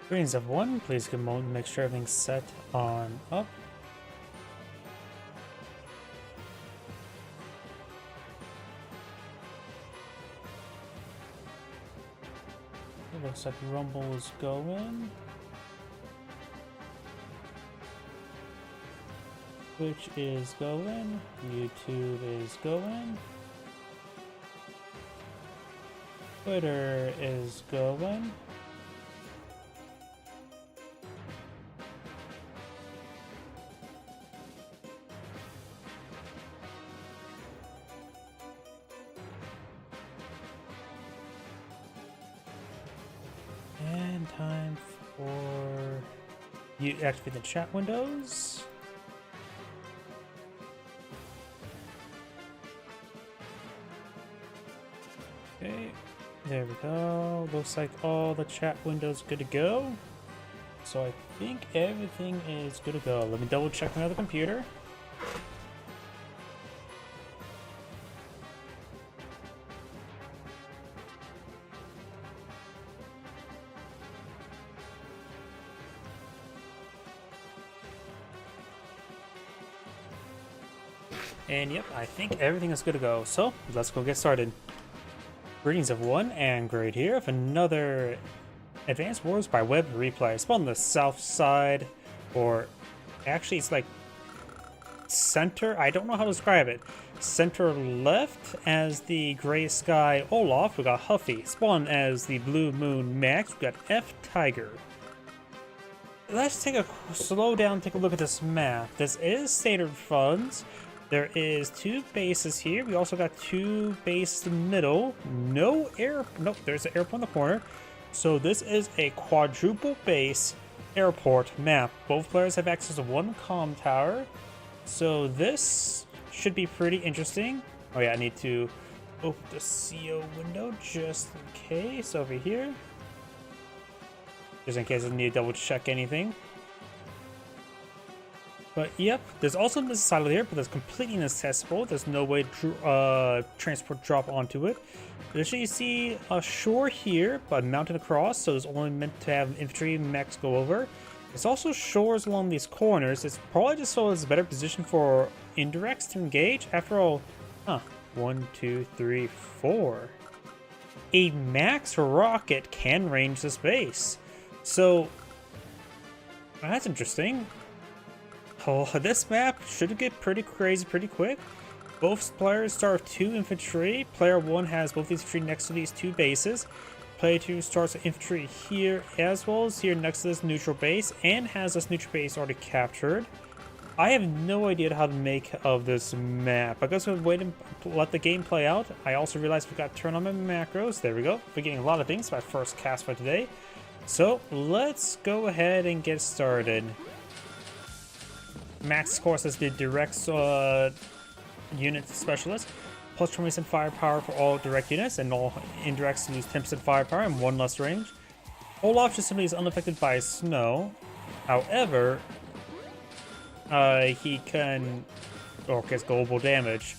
Greens of one, please good moment, make sure everything's set on up. It looks like Rumble is going. Twitch is going. YouTube is going. Twitter is going. And time for you to activate the chat windows. Okay, there we go. Looks like all the chat windows good to go. So I think everything is good to go. Let me double check my other computer. And yep, I think everything is good to go. So let's go get started. Greetings everyone, and Great here with another Advanced Wars by Web replay. Spawn on the south side, or actually it's like center, I don't know how to describe it. Center left as the Gray Sky Olaf, we got Huffy. Spawn as the Blue Moon Max, we got F Tiger. Let's take a slow down, take a look at this map. This is standard funds. There is two bases here. We also got two bases in the middle. No air. Nope, there's an airport in the corner. So this is a quadruple base airport map. Both players have access to one comm tower. So this should be pretty interesting. Oh yeah, I need to open the CO window just in case over here. Just in case I need to double check anything. But yep, there's also this silo here, but that's completely inaccessible. There's no way to transport drop onto it. Additionally, you see a shore here, but mounted across, so it's only meant to have infantry max go over. There's also shores along these corners. It's probably just so it's a better position for indirects to engage. After all, 1, 2, 3, 4. A max rocket can range this base. So, that's interesting. Oh, this map should get pretty crazy pretty quick. Both players start with 2 infantry. Player 1 has both infantry next to these 2 bases. Player 2 starts with infantry here as well as here next to this neutral base and has this neutral base already captured. I have no idea how to make of this map. I guess we'll wait and let the game play out. I also realized we got to turn on my macros. There we go. Forgetting a lot of things. My first cast for today. So let's go ahead and get started. Max, of course, is the direct unit specialist, plus 20% firepower for all direct units, and all indirects lose 10% firepower and 1 less range. Olaf just simply is unaffected by snow. However, he can, or gets global damage.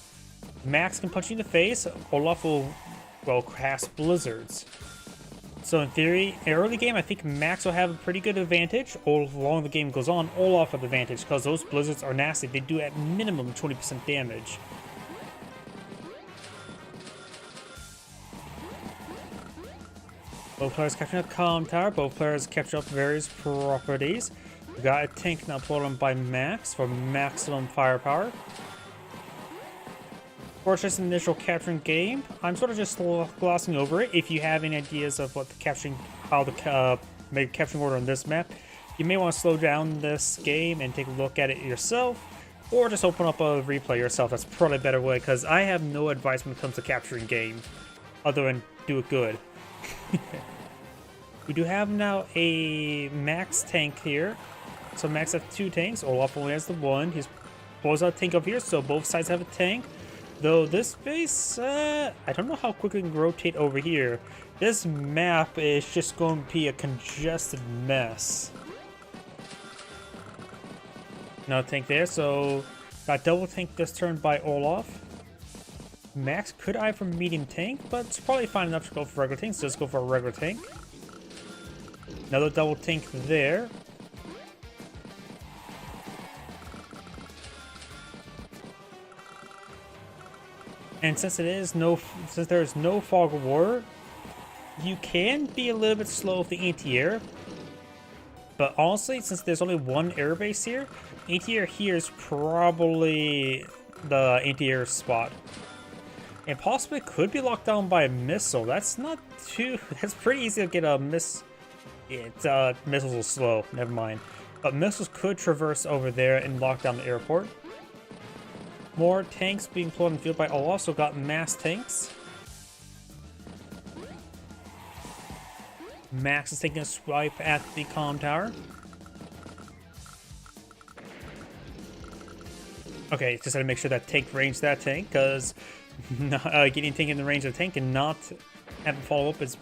Max can punch you in the face. Olaf will, well, cast blizzards. So in theory, early game, I think Max will have a pretty good advantage. Along the game goes on, Olaf have advantage because those blizzards are nasty. They do at minimum 20% damage. Both players capturing a comm tower. Both players capture up various properties. We got a tank now pulled on by Max for maximum firepower. Of course, just an initial capturing game. I'm sort of just glossing over it. If you have any ideas of what the capturing, how the maybe capturing order on this map, you may want to slow down this game and take a look at it yourself, or just open up a replay yourself. That's probably a better way, because I have no advice when it comes to capturing game, other than do it good. We do have now a Max tank here. So Max has 2 tanks. Olaf only has the 1. He's pulls out a tank up here, so both sides have a tank. Though this base, I don't know how quickly we can rotate over here. This map is just going to be a congested mess. No tank there, so got double tank this turn by Olaf. Max could eye for medium tank, but it's probably fine enough to go for regular tank, so let's go for a regular tank. Another double tank there. And since there is no fog of war, you can be a little bit slow with the anti-air. But honestly, since there's only one airbase here, anti-air here is probably the anti-air spot. And possibly could be locked down by a missile. That's pretty easy to get a miss. Missiles are slow, never mind. But missiles could traverse over there and lock down the airport. More tanks being pulled in the field by Olaf, so got mass tanks. Max is taking a swipe at the comm tower. Okay, just had to make sure that tank ranged that tank, because getting tank in the range of the tank and not having follow up is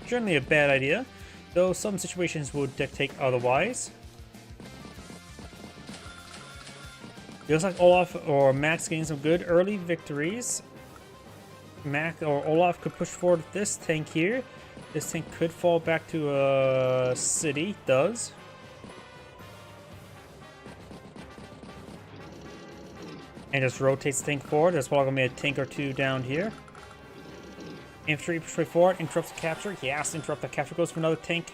generally a bad idea, though some situations would dictate otherwise. It looks like Olaf or Max getting some good early victories. Max or Olaf could push forward with this tank here. This tank could fall back to a city. Does. And just rotates the tank forward. There's probably going to be a tank or two down here. Infantry push forward. Interrupts the capture. Yes, interrupt the capture. Goes for another tank.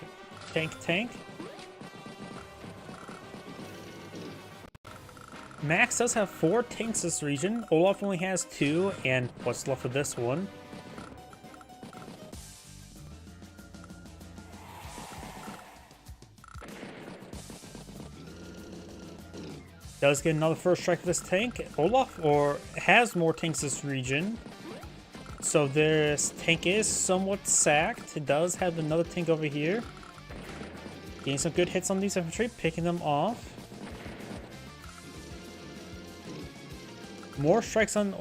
Max does have 4 tanks this region. Olaf only has 2, and what's left of this one? Does get another first strike of this tank. Olaf has more tanks this region. So this tank is somewhat sacked. It does have another tank over here. Getting some good hits on these infantry, picking them off. More strikes on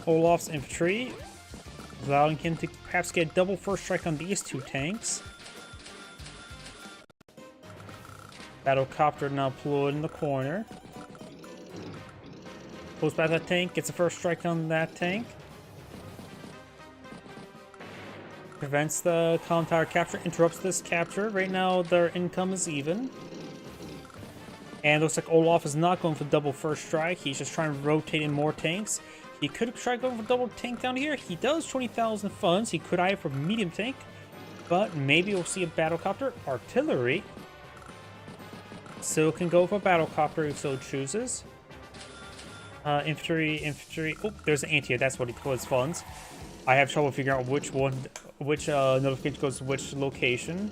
Olaf's infantry, allowing him to perhaps get a double first strike on these 2 tanks. Battlecopter now deployed in the corner. Pulls back that tank, gets a first strike on that tank. Prevents the comm tower capture, interrupts this capture. Right now, their income is even. And looks like Olaf is not going for double first strike. He's just trying to rotate in more tanks. He could try going for double tank down here. He does 20,000 funds. He could eye for medium tank. But maybe we'll see a battlecopter. Artillery. So can go for a battlecopter if so chooses. Infantry. Oh, there's an anti-air. That's what he calls funds. I have trouble figuring out which notification goes to which location.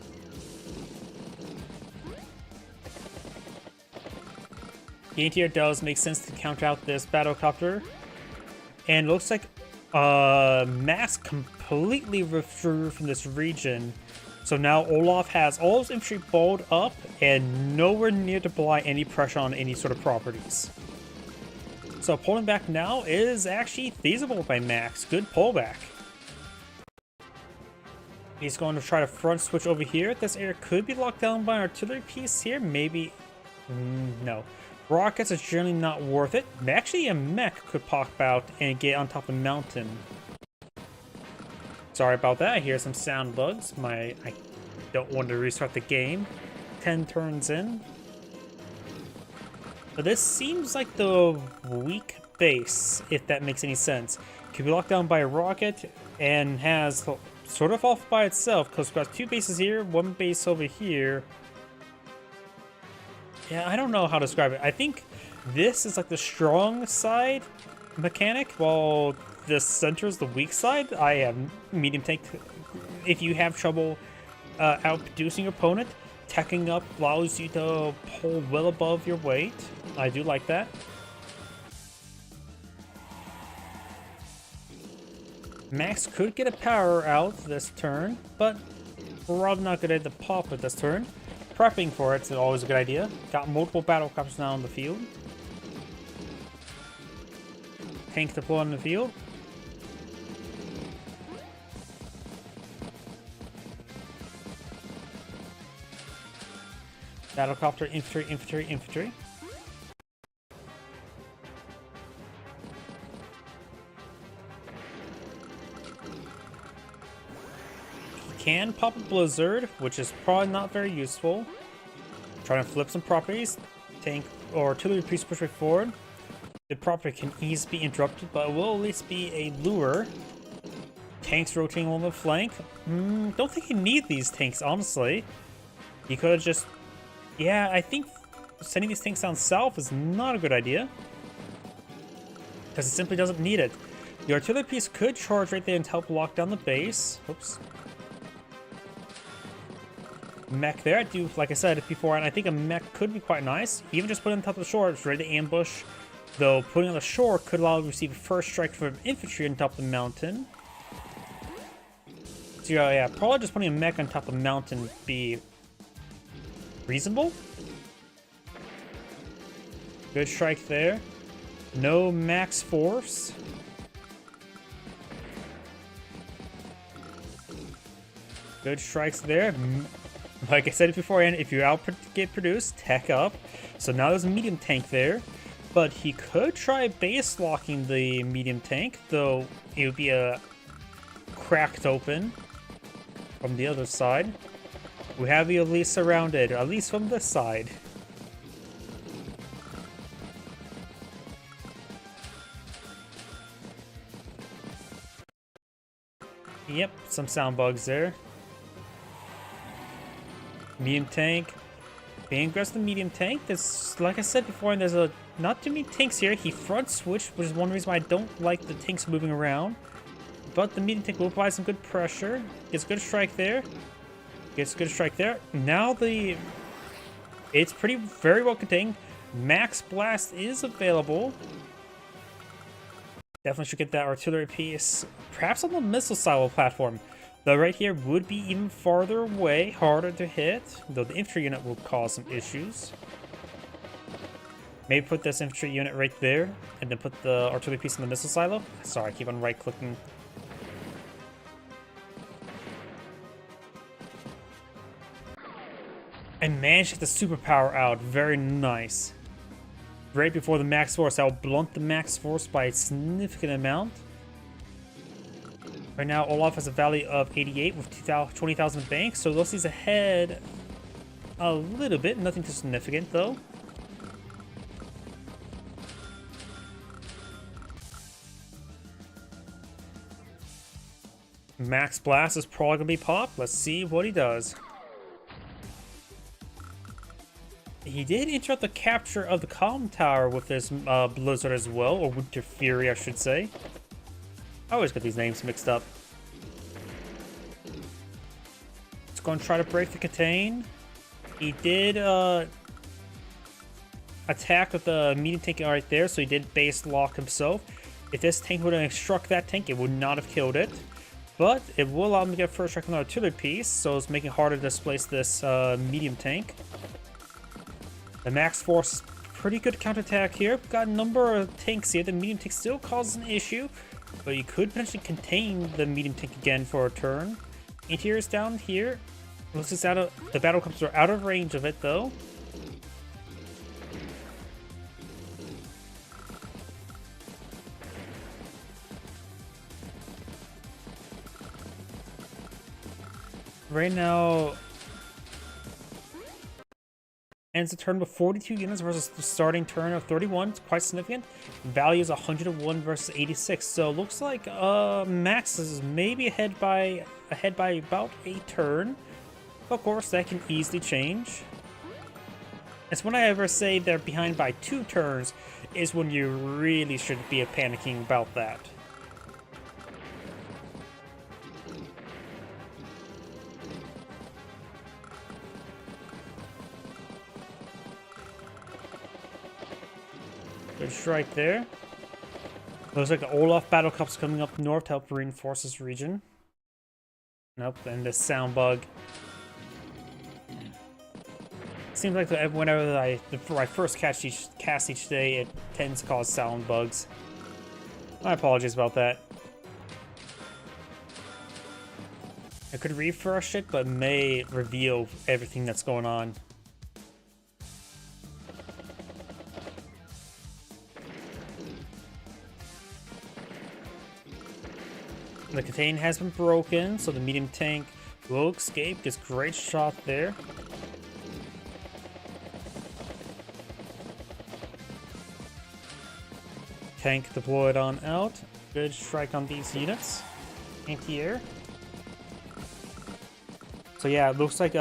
The anti-air does make sense to counter out this battlecopter. And it looks like Max completely withdrew from this region. So now Olaf has all his infantry balled up and nowhere near to apply any pressure on any sort of properties. So pulling back now is actually feasible by Max. Good pullback. He's going to try to front switch over here. This area could be locked down by an artillery piece here. Maybe. No. Rockets is generally not worth it. Actually, a mech could pop out and get on top of the mountain. Sorry about that. I hear some sound bugs. I don't want to restart the game. 10 turns in. But this seems like the weak base, if that makes any sense. Could be locked down by a rocket and has sort of off by itself because we've got 2 bases here, 1 base over here. Yeah, I don't know how to describe it. I think this is like the strong side mechanic, while the center is the weak side. I have medium tank. If you have trouble outproducing your opponent, teching up allows you to pull well above your weight. I do like that. Max could get a power out this turn, but we're probably not going to pop it this turn. Prepping for it is always a good idea. Got multiple battlecopters now in the field. Tank deployed in the field. Battlecopter, infantry, infantry, infantry. He can pop a Blizzard, which is probably not very useful. Trying to flip some properties. Tank or artillery piece push right forward. The property can easily be interrupted, but it will at least be a lure. Tanks rotating along the flank. Don't think you need these tanks, honestly. You could have just... Yeah, I think sending these tanks down south is not a good idea. Because it simply doesn't need it. The artillery piece could charge right there and help lock down the base. Oops. Mech there. I do, like I said before, and I think a mech could be quite nice. Even just putting on top of the shore, it's ready to ambush. Though putting on the shore could allow you to receive a first strike from infantry on top of the mountain. So yeah, probably just putting a mech on top of the mountain would be reasonable. Good strike there. No max force. Good strikes there. Like I said beforehand, if you get produced, tech up. So now there's a medium tank there. But he could try base locking the medium tank, though it would be cracked open from the other side. We have the Elise surrounded, at least from this side. Yep, some sound bugs there. Medium tank. Being aggressive the medium tank. There's, like I said before, and there's not too many tanks here. He front switched, which is one reason why I don't like the tanks moving around. But the medium tank will provide some good pressure. Gets a good strike there. Gets a good strike there. Now it's very well contained. Max Blast is available. Definitely should get that artillery piece. Perhaps on the missile silo platform. Though right here would be even farther away, harder to hit. Though the infantry unit will cause some issues. Maybe put this infantry unit right there. And then put the artillery piece in the missile silo. Sorry, I keep on right clicking. And managed to get the superpower out. Very nice. Right before the max force. That will blunt the max force by a significant amount. Right now, Olaf has a value of 88 with 20,000 banks, so Lucy's ahead a little bit. Nothing too significant, though. Max Blast is probably going to be popped. Let's see what he does. He did interrupt the capture of the comm tower with this Blizzard as well, or Winter Fury, I should say. I always get these names mixed up. It's going to try to break the contain. He did attack with the medium tank right there, so he did base lock himself. If this tank would have struck that tank, it would not have killed it. But it will allow him to get a first strike on the artillery piece, so it's making it harder to displace this medium tank. The max force is pretty good counterattack here. Got a number of tanks here. The medium tank still causes an issue. But you could potentially contain the medium tank again for a turn. Interior's down here. Looks like the battle comes are out of range of it though. Right now, ends the turn with 42 units versus the starting turn of 31. It's quite significant. Value is 101 versus 86. So it looks like Max is maybe ahead by about a turn. Of course, that can easily change. It's when I ever say they're behind by 2 turns is when you really should be panicking about that. Good strike there. Looks like the Olaf Battle Cup's coming up north to help reinforce this region. Nope, and the sound bug. Seems like whenever I first cast each day, it tends to cause sound bugs. My apologies about that. I could refresh it, but may reveal everything that's going on. The contain has been broken, so the medium tank Will escape, gets great shot there. Tank deployed on out. Good strike on these units. Anti-air. So yeah, it looks like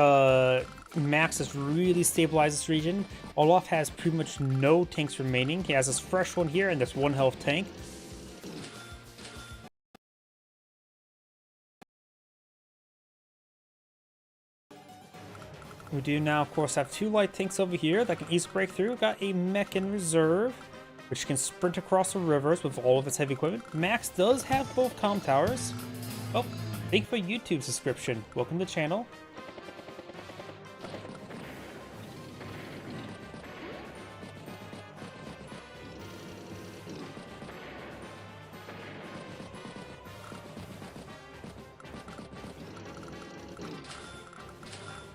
Max has really stabilized this region. Olaf has pretty much no tanks remaining. He has this fresh one here and this 1 health tank. We do now, of course, have 2 light tanks over here that can easily break through. Got a mech in reserve, which can sprint across the rivers with all of its heavy equipment. Max does have both comm towers. Oh, thank you for YouTube subscription. Welcome to the channel.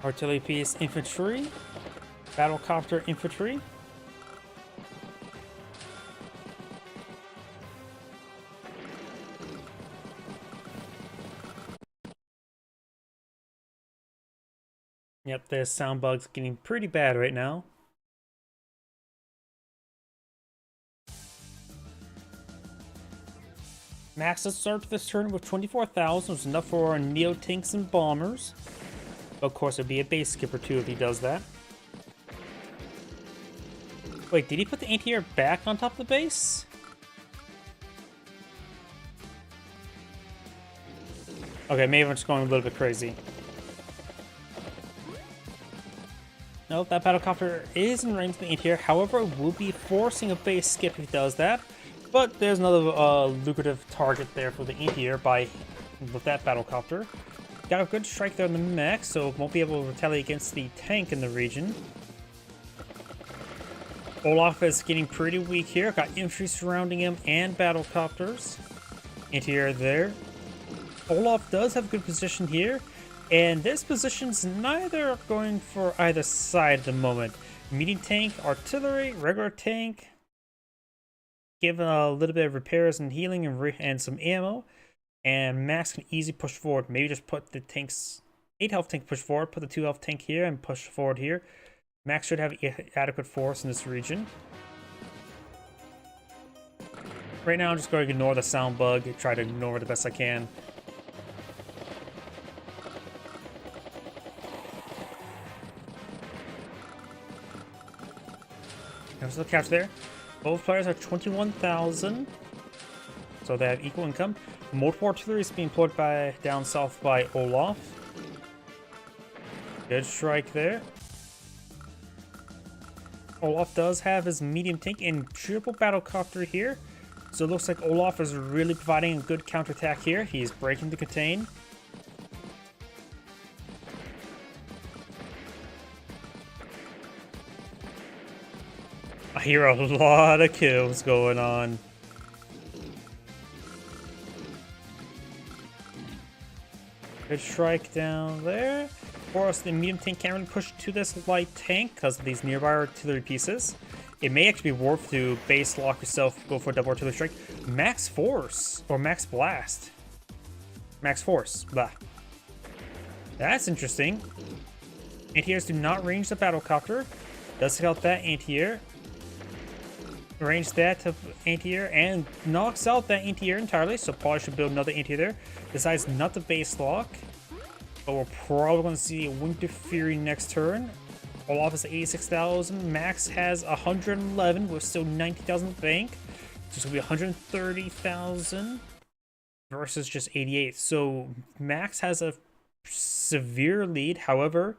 Artillery piece infantry, battlecopter infantry. Yep, there's sound bugs getting pretty bad right now. Max has started this turn with 24,000, which is enough for Neo tanks and bombers. Of course, it'd be a base skip or 2 if he does that. Wait, did he put the anti-air back on top of the base? Okay, maybe I'm just going a little bit crazy. No, that battlecopter is in range of the anti-air. However, it will be forcing a base skip if he does that. But there's another lucrative target there for the anti-air with that battlecopter. Got a good strike there on the mech, so won't be able to retaliate against the tank in the region. Olaf is getting pretty weak here. Got infantry surrounding him and battlecopters. Anti-air there. Olaf does have a good position here, and this position's neither going for either side at the moment. Medium tank, artillery, regular tank. Give a little bit of repairs and healing and some ammo. And Max can easily push forward. Maybe just put the tanks, 8 health tank push forward, put the 2 health tank here and push forward here. Max should have adequate force in this region. Right now I'm just going to ignore the sound bug, try to ignore it the best I can. There's the catch there. Both players are 21,000. So they have equal income. Multiple artillery is being employed down south by Olaf. Good strike there. Olaf does have his medium tank and triple battlecopter here. So it looks like Olaf is really providing a good counterattack here. He's breaking the contain. I hear a lot of kills going on. Good strike down there. Of course, the medium tank can't really push to this light tank because of these nearby artillery pieces. It may actually be worth to base lock yourself, go for a double artillery strike. Max force or max blast. Max force. Blah. That's interesting. Anti-airs do not range the battlecopter. Does take out that anti-air. Range that to anti-air and knocks out that anti-air entirely, so probably should build another anti-air there. Decides not to base lock, but we're probably going to see a Winter Fury next turn. Olaf is 86,000, Max has 111 with still 90,000 in the bank, so it's going to be 130,000 versus just 88. So Max has a severe lead. However,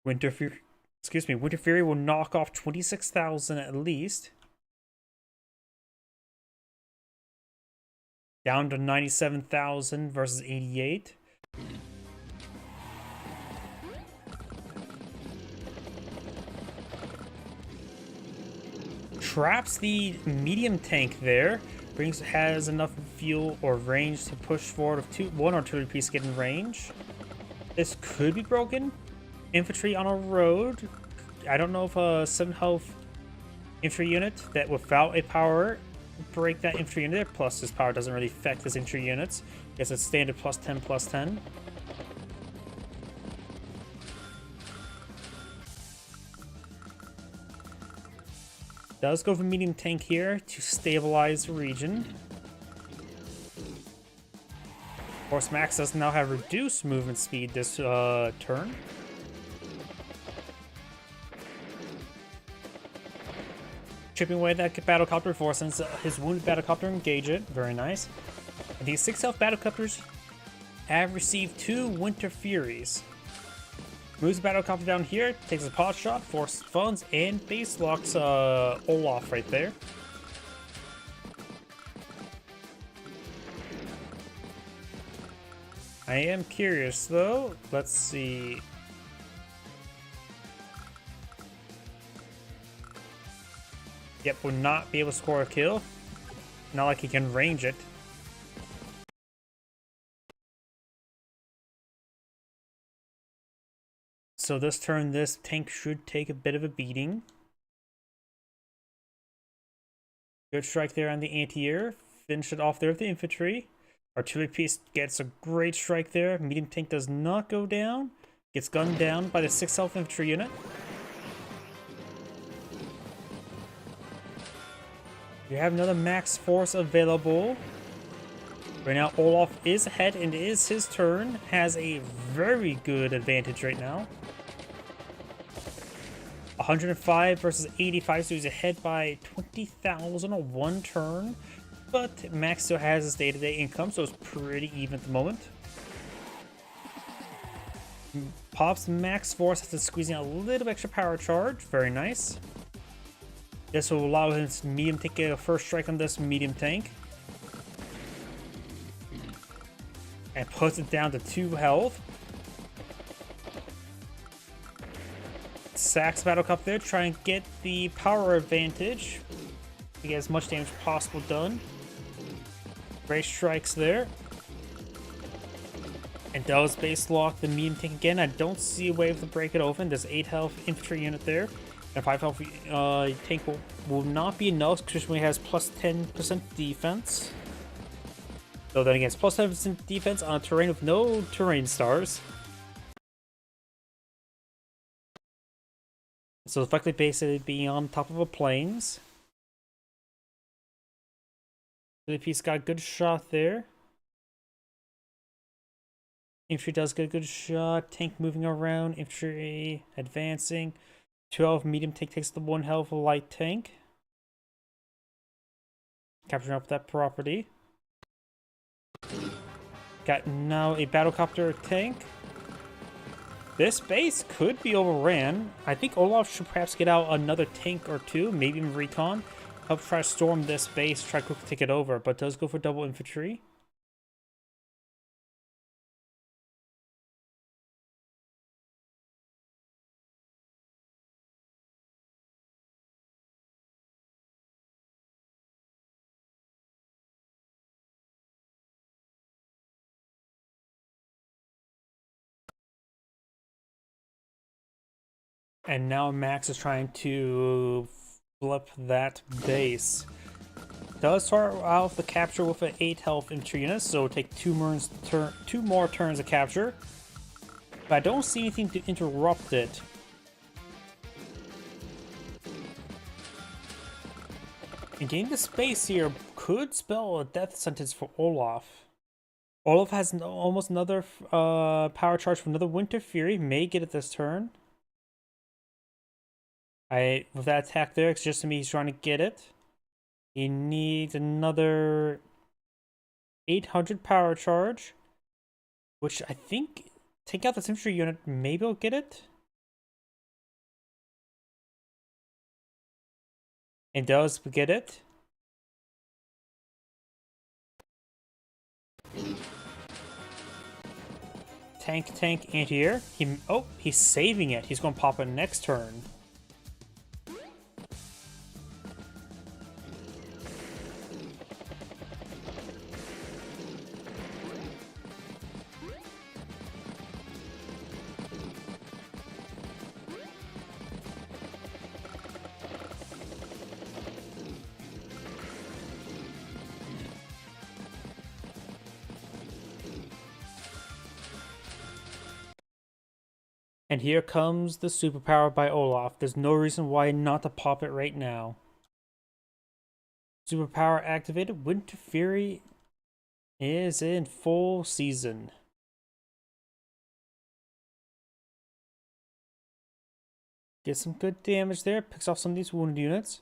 Winter Fury will knock off 26,000 at least. Down to 97,000 versus 88. Traps the medium tank there. Has enough fuel or range to push forward with one artillery piece get in range. This could be broken. Infantry on a road. I don't know if a 7 health infantry unit that without a power break that infantry unit. Plus his power doesn't really affect his infantry units. It's a standard +10/+10. Does go for medium tank here to stabilize the region. Of course, Max does now have reduced movement speed this turn. Chipping away that Battlecopter forces his wounded Battlecopter engage it. Very nice. And these 6 health Battlecopters have received 2 Winter Furies. Moves the Battlecopter down here, takes a pot shot, forces funds, and base locks Olaf right there. I am curious though. Let's see. Yep, will not be able to score a kill. Not like he can range it. So this turn, this tank should take a bit of a beating. Good strike there on the anti-air. Finish it off there with the infantry. Artillery piece gets a great strike there. Medium tank does not go down. Gets gunned down by the 6th health infantry unit. You have another max force available. Right now, Olaf is ahead and it is his turn. Has a very good advantage right now. 105 versus 85, so he's ahead by 20,000 on one turn. But Max still has his day-to-day income, so it's pretty even at the moment. Pops max force after squeezing a little extra power charge. Very nice. This will allow his medium tank to get a first strike on this medium tank. And puts it down to 2 health. Sacks Battlecop there, try and get the power advantage. To get as much damage as possible done. Great strikes there. And does base lock the medium tank again. I don't see a way to break it open. There's 8 health infantry unit there. And 5 health tank will not be enough because when he has plus 10% defense. So then against plus 10% defense on a terrain with no terrain stars. So effectively basically being on top of a plains. The piece got a good shot there. Infantry does get a good shot. Tank moving around. Infantry advancing. 12 medium tank takes the 1 health light tank. Capturing up that property. Got now a Battlecopter tank. This base could be overran. I think Olaf should perhaps get out another tank or 2, maybe even recon. Help try to storm this base, try to quickly take it over, but does go for double infantry. And now Max is trying to flip that base. Does start out the capture with an 8 health infantry unit, so take 2 more turns of capture. But I don't see anything to interrupt it. And gaining the space here could spell a death sentence for Olaf. Olaf has almost another power charge from another Winter Fury. May get it this turn. With that attack there, it's just to me he's trying to get it. He needs another 800 power charge, which I think take out this infantry unit, maybe he'll get it. And does get it. Tank anti-air. He's saving it. He's going to pop it next turn. And here comes the superpower by Olaf. There's no reason why not to pop it right now. Superpower activated. Winter Fury is in full season. Get some good damage there. Picks off some of these wounded units.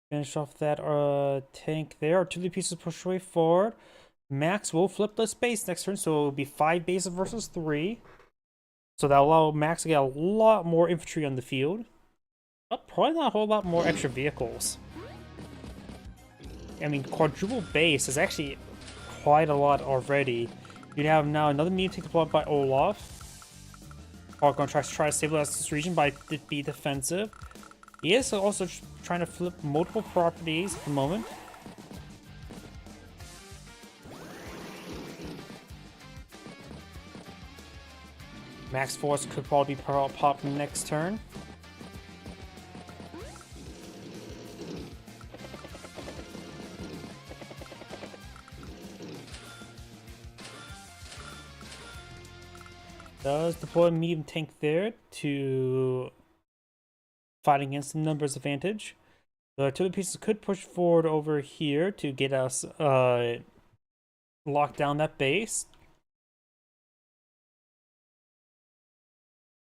Finish off that tank there. Artillery pieces push away forward. Max will flip the base next turn, so it'll be 5 bases versus 3. So that'll allow Max to get a lot more infantry on the field. But probably not a whole lot more extra vehicles. I mean, quadruple base is actually quite a lot already. You'd have now another medium tank deployed by Olaf. Are going to try to stabilize this region by be defensive. He is also trying to flip multiple properties at the moment. Max Force could probably be popped next turn. Does deploy a medium tank there to fight against the numbers advantage. The artillery pieces could push forward over here to get us lock down that base.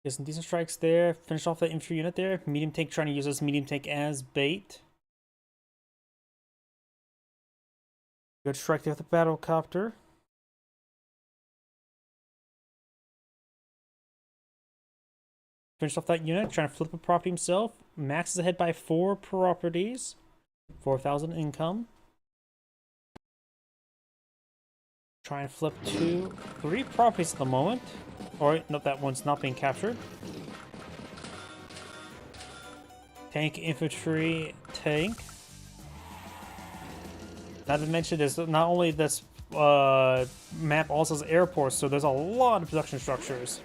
Get some decent strikes there. Finish off that infantry unit there. Medium tank trying to use this medium tank as bait. Good strike there with the battlecopter. Finish off that unit, trying to flip a property himself. Max is ahead by 4 properties. 4,000 income. Trying to flip 3 properties at the moment. Alright, nope, that one's not being captured. Tank, infantry, tank. Not to mention, there's not only this map also has airports, so there's a lot of production structures.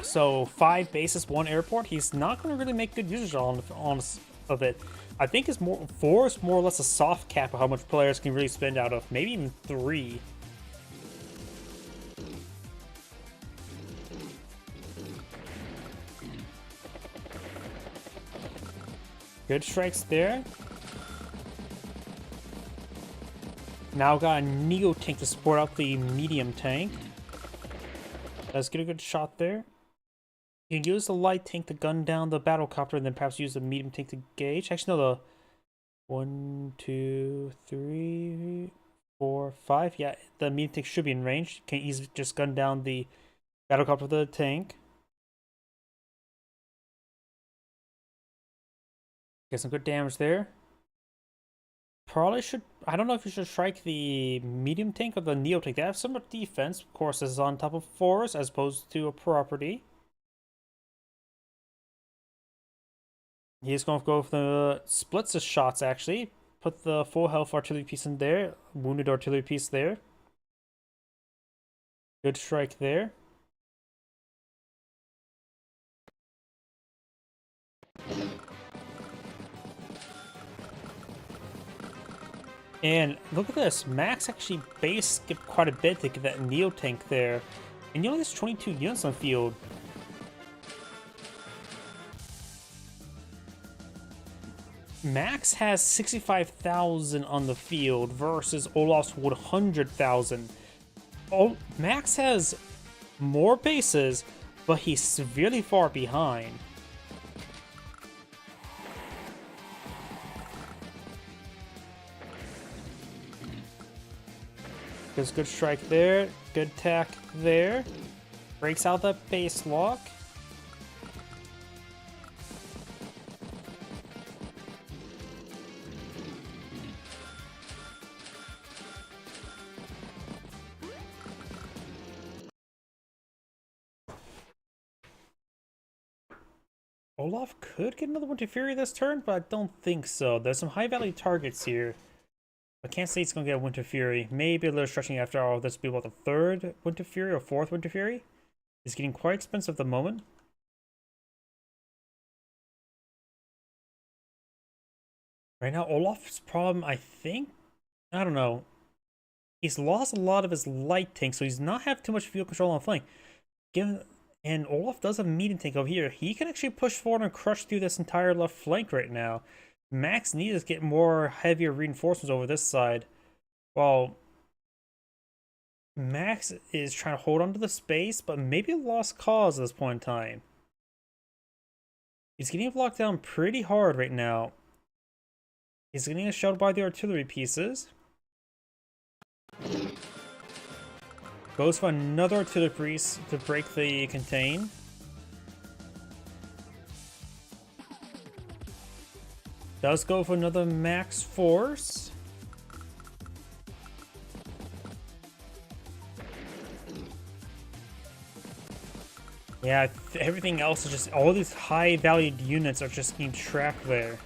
So 5 bases, 1 airport. He's not going to really make good usage of it. I think it's 4 is more or less a soft cap of how much players can really spend out of. Maybe even 3. Good strikes there. Now got a Neo tank to support out the medium tank. Let's get a good shot there. You can use the light tank to gun down the battlecopter and then perhaps use the medium tank to gauge. Actually, no, the 1, 2, 3, 4, 5. Yeah, the medium tank should be in range. Can easily just gun down the battlecopter with the tank. Get some good damage there. Probably should. I don't know if you should strike the medium tank or the Neo tank. They have some defense. Of course, this is on top of forest as opposed to a property. He's going to go for the splits his shots, actually. Put the full health artillery piece in there. Wounded artillery piece there. Good strike there. And look at this. Max actually base skipped quite a bit to get that Neo tank there. And he only has 22 units on the field. Max has 65,000 on the field versus Olaf's 100,000. Max has more bases, but he's severely far behind. There's a good strike there, good attack there. Breaks out that base lock. Olaf could get another Winter Fury this turn, but I don't think so. There's some high value targets here. I can't say it's going to get a Winter Fury. Maybe a little stretching after all. This will be about the 3rd Winter Fury or 4th Winter Fury. It's getting quite expensive at the moment. Right now, Olaf's problem, I think, I don't know. He's lost a lot of his light tank, so he's not have too much field control on flank. Given And Olaf does have a medium tank over here. He can actually push forward and crush through this entire left flank right now. Max needs to get more heavier reinforcements over this side. While Max is trying to hold on to the space, but maybe a lost cause at this point in time. He's getting blocked down pretty hard right now. He's getting shelled by the artillery pieces. Goes for another artillery piece to break the contain. Does go for another max force. Yeah, everything else is just, all these high valued units are just being trapped there.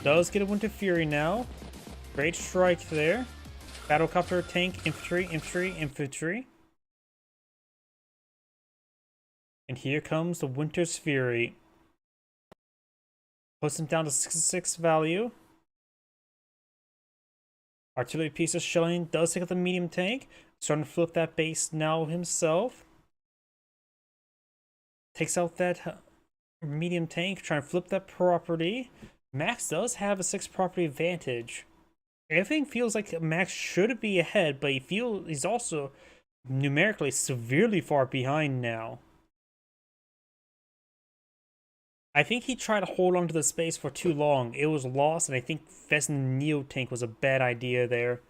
Does get a Winter Fury now. Great strike there. Battlecopter, tank, infantry, infantry, infantry. And here comes the Winter's Fury. Puts him down to 66 value. Artillery pieces shelling does take out the medium tank. Starting to flip that base now himself. Takes out that medium tank, trying to flip that property. Max does have a 6 property advantage. Everything feels like Max should be ahead, but he's also numerically severely far behind now. I think he tried to hold on to the space for too long. It was lost, and I think investing the Neo tank was a bad idea there.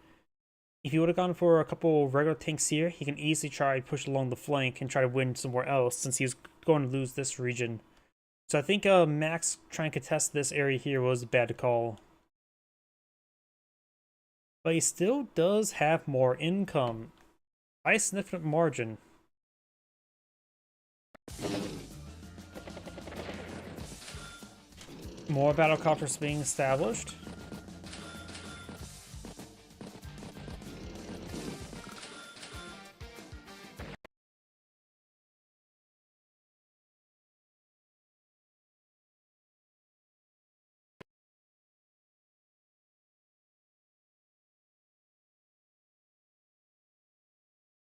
If he would have gone for a couple regular tanks here, he can easily try to push along the flank and try to win somewhere else, since he's going to lose this region. So I think Max trying to contest this area here was a bad call. But he still does have more income by a significant margin. More battlecopters being established.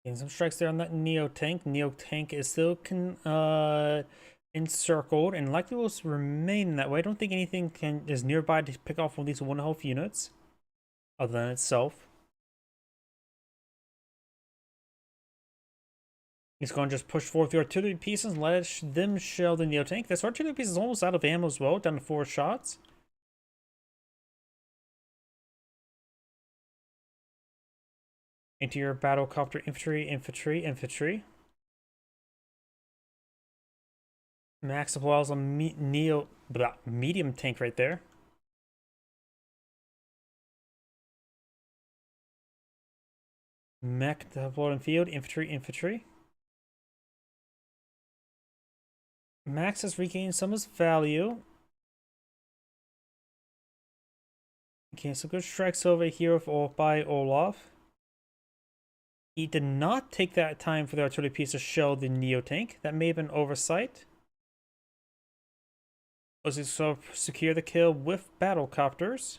Getting some strikes there on that Neo tank. Neo tank is still encircled and likely will remain that way. I don't think anything is nearby to pick off one of these one health units other than itself. He's going to just push forth the artillery pieces and let them shell the Neo tank. This artillery piece is almost out of ammo as well, down to 4 shots. Into your battlecopter, infantry, infantry, infantry. Max applies a medium tank right there. Mech deployed in field, infantry, infantry. Max has regained some of his value. Okay, so good strikes over here by Olaf. He did not take that time for the artillery piece to shell the Neo tank. That may have been oversight. Was he so secure the kill with battlecopters?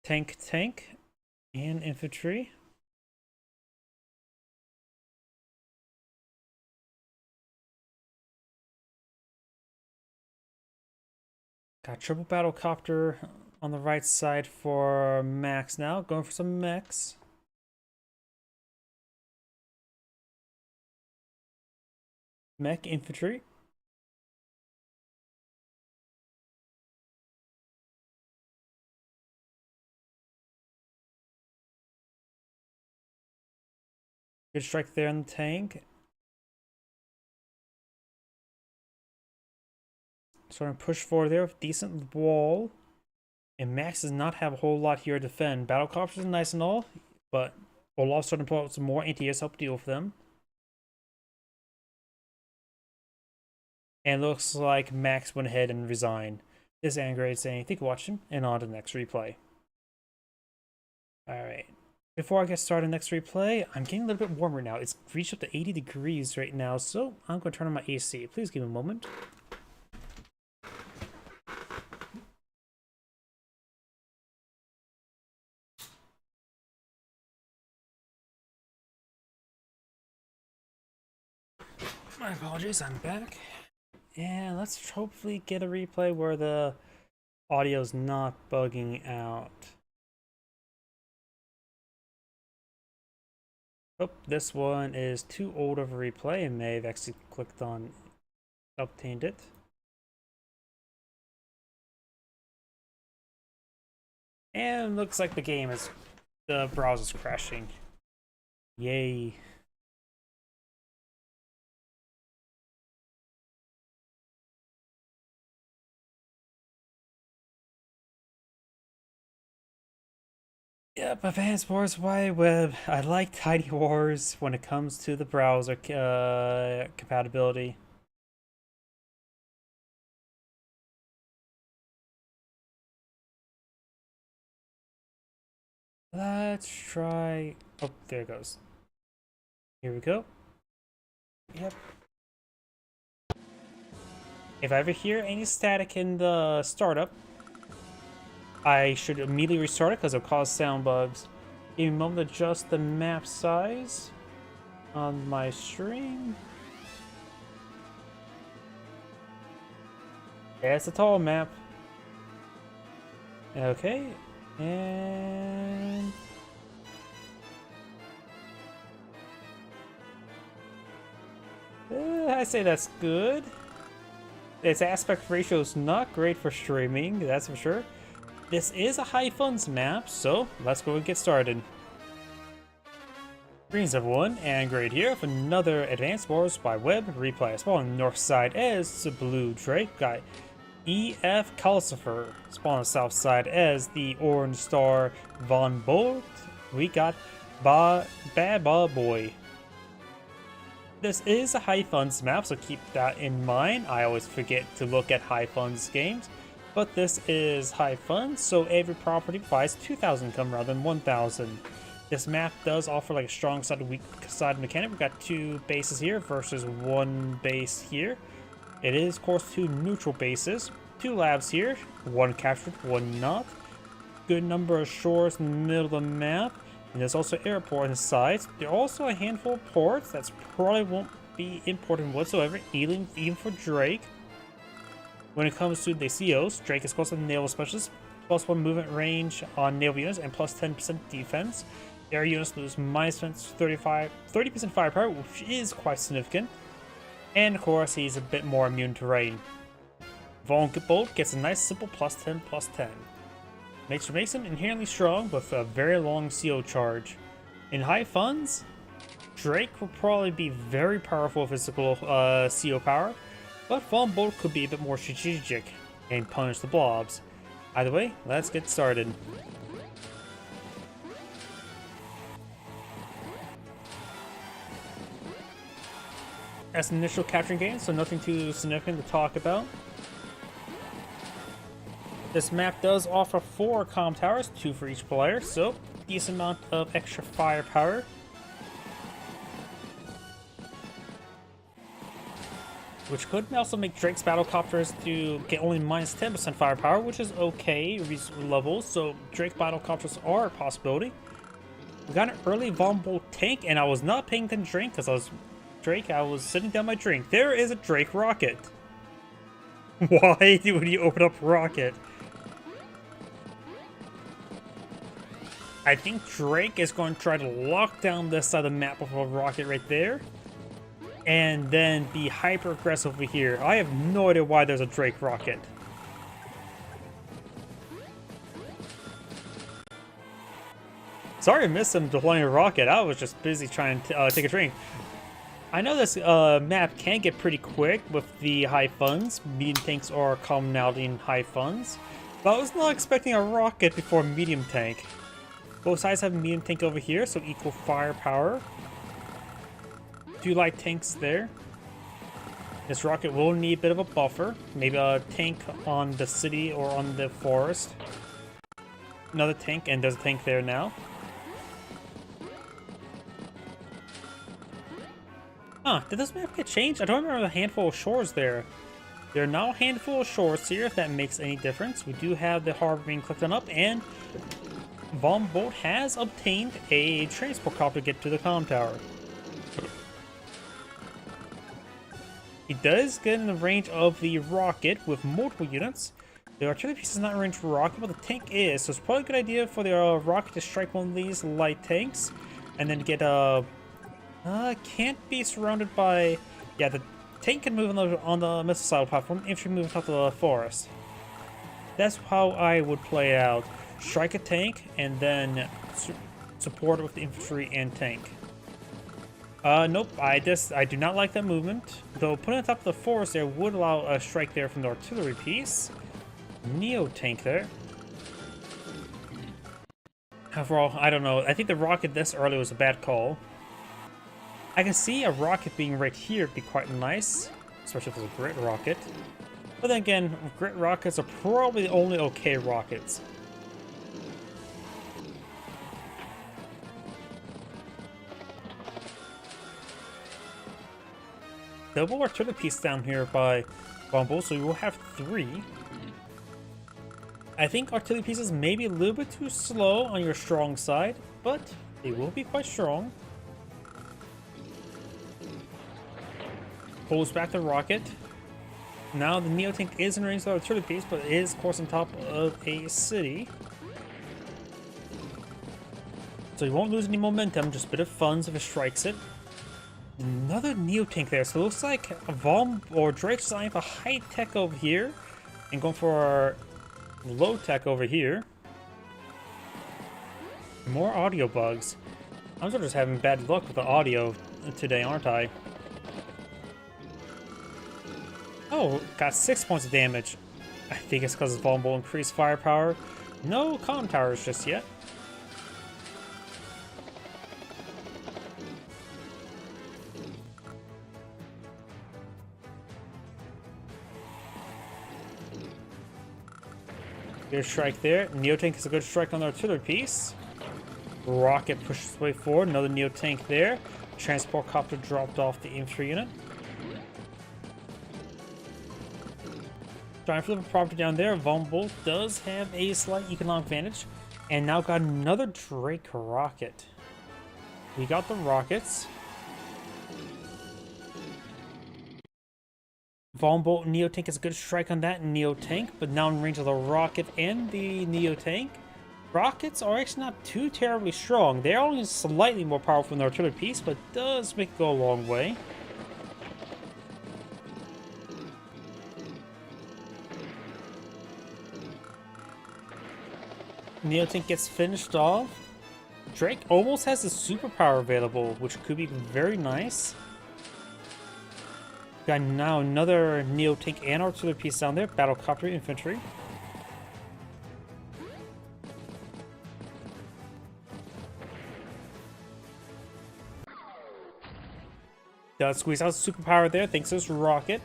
Tank, and infantry. Got triple battlecopter on the right side for Max now. Going for some mechs. Mech infantry. Good strike there on the tank. So I'm gonna push forward there with decent wall. And Max does not have a whole lot here to defend. Battlecopters is nice and all, but Olaf's starting to pull out some more anti-airs to help deal with them. And looks like Max went ahead and resigned. This is Angrade saying, thank you for watching, and on to the next replay. Alright. Before I get started next replay, I'm getting a little bit warmer now. It's reached up to 80 degrees right now, so I'm going to turn on my AC. Please give me a moment. My apologies, I'm back. And let's hopefully get a replay where the audio's not bugging out. Oh, this one is too old of a replay and may have actually clicked on, obtained it. And looks like the browser's crashing. Yay. Yep, Advanced Wars Wide Web. I like Tiny Wars when it comes to the browser compatibility. Let's try... Oh, there it goes. Here we go. Yep. If I ever hear any static in the startup, I should immediately restart it because it'll cause sound bugs. Give me a moment to adjust the map size on my stream. Yeah, it's a tall map. Okay, and... I say that's good. Its aspect ratio is not great for streaming, that's for sure. This is a high funds map, so let's go and get started. Greetings everyone, and Great here with another Advanced Wars by Web replay. Spawn on the north side as the Blue Drake, got EF Calcifer. Spawn on the south side as the Orange Star Von Bolt. We got Bad Boy. This is a high funds map, so keep that in mind. I always forget to look at high funds games. But this is high funds, so every property provides 2,000 income rather than 1,000. This map does offer like a strong side and weak side mechanic. We've got 2 bases here versus 1 base here. It is, of course, 2 neutral bases. 2 labs here, 1 captured, 1 not. Good number of shores in the middle of the map. And there's also airport on the sides. There are also a handful of ports that probably won't be important whatsoever, even for Drake. When it comes to the COs, Drake is close to the naval specialist, +1 movement range on naval units, and plus 10% defense. Air units lose minus 30% firepower, which is quite significant. And of course, he's a bit more immune to rain. Von Bolt gets a nice simple +10/+10. Makes him inherently strong with a very long CO charge. In high funds, Drake will probably be very powerful physical CO power, but Von Bolt could be a bit more strategic and punish the blobs. Either way, let's get started. As an initial capturing game, so nothing too significant to talk about. This map does offer 4 comm towers, 2 for each player, so decent amount of extra firepower. Which could also make Drake's battlecopters to get only minus 10% firepower, which is okay level, so Drake battlecopters are a possibility. We got an early Von Bolt tank, and I was not paying attention to drink because I was sitting down my drink. There is a Drake rocket. Why would you open up rocket? I think Drake is going to try to lock down this side of the map with a rocket right there. And then be hyper aggressive over here. I have no idea why there's a Drake rocket. Sorry I missed him deploying a rocket. I was just busy trying to take a drink. I know this map can get pretty quick with the high funds. Medium tanks are commonality in high funds. But I was not expecting a rocket before medium tank. Both sides have a medium tank over here, so equal firepower. 2 light tanks there. This rocket will need a bit of a buffer. Maybe a tank on the city or on the forest. Another tank, and there's a tank there now. Huh, did this map get changed? I don't remember the handful of shores there. There are now a handful of shores here, if that makes any difference. We do have the harbor being clicked on up, and Von Bolt has obtained a transport copter to get to the comm tower. He does get in the range of the rocket with multiple units. The artillery piece is not in range for rocket, but the tank is, so it's probably a good idea for the rocket to strike one of these light tanks, and then get can't be surrounded by. Yeah, the tank can move on the missile silo platform. Infantry move on top of the forest. That's how I would play out. Strike a tank and then support it with the infantry and tank. Nope, I do not like that movement. Though putting on top of the forest there would allow a strike there from the artillery piece. Neo tank there. Overall, I don't know. I think the rocket this early was a bad call. I can see a rocket being right here would be quite nice, especially if it's a grit rocket. But then again, grit rockets are probably the only okay rockets. Double artillery piece down here by Bumble, so we will have 3. I think artillery pieces may be a little bit too slow on your strong side, but they will be quite strong. Pulls back the rocket. Now the Neo tank is in range of the artillery piece, but it is, of course, on top of a city. So you won't lose any momentum, just a bit of funds if it strikes it. Another Neo tank there, so it looks like Drake's designing for high tech over here and going for low tech over here. More audio bugs. I'm sort of just having bad luck with the audio today, aren't I? Oh, got 6 points of damage. I think it's because it's vulnerable, increased firepower. No comm towers just yet. Good strike there. Neo tank is a good strike on the artillery piece. Rocket pushes its way forward. Another Neo tank there. Transport copter dropped off the infantry unit. Trying for the property down there. Von Bolt does have a slight economic advantage. And now got another Drake rocket. We got the rockets. Von Bolt Neo tank is a good strike on that Neo tank, but now in range of the rocket and the Neo tank. Rockets are actually not too terribly strong. They're only slightly more powerful than the artillery piece, but does make it go a long way. Neo tank gets finished off. Drake almost has a superpower available, which could be very nice. Got now another Neo tank and artillery piece down there. Battlecopter infantry. Does squeeze out superpower there thanks to this rocket.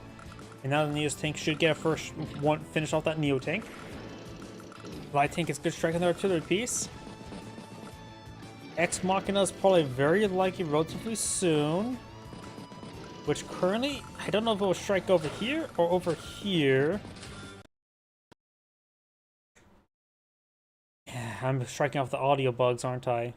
And now the Neo tank should get a first one finish off that Neo tank. Light tank is good strike on the artillery piece. Ex Machina is probably very likely relatively soon. Which currently, I don't know if it will strike over here or over here. Yeah, I'm striking off the audio bugs, aren't I?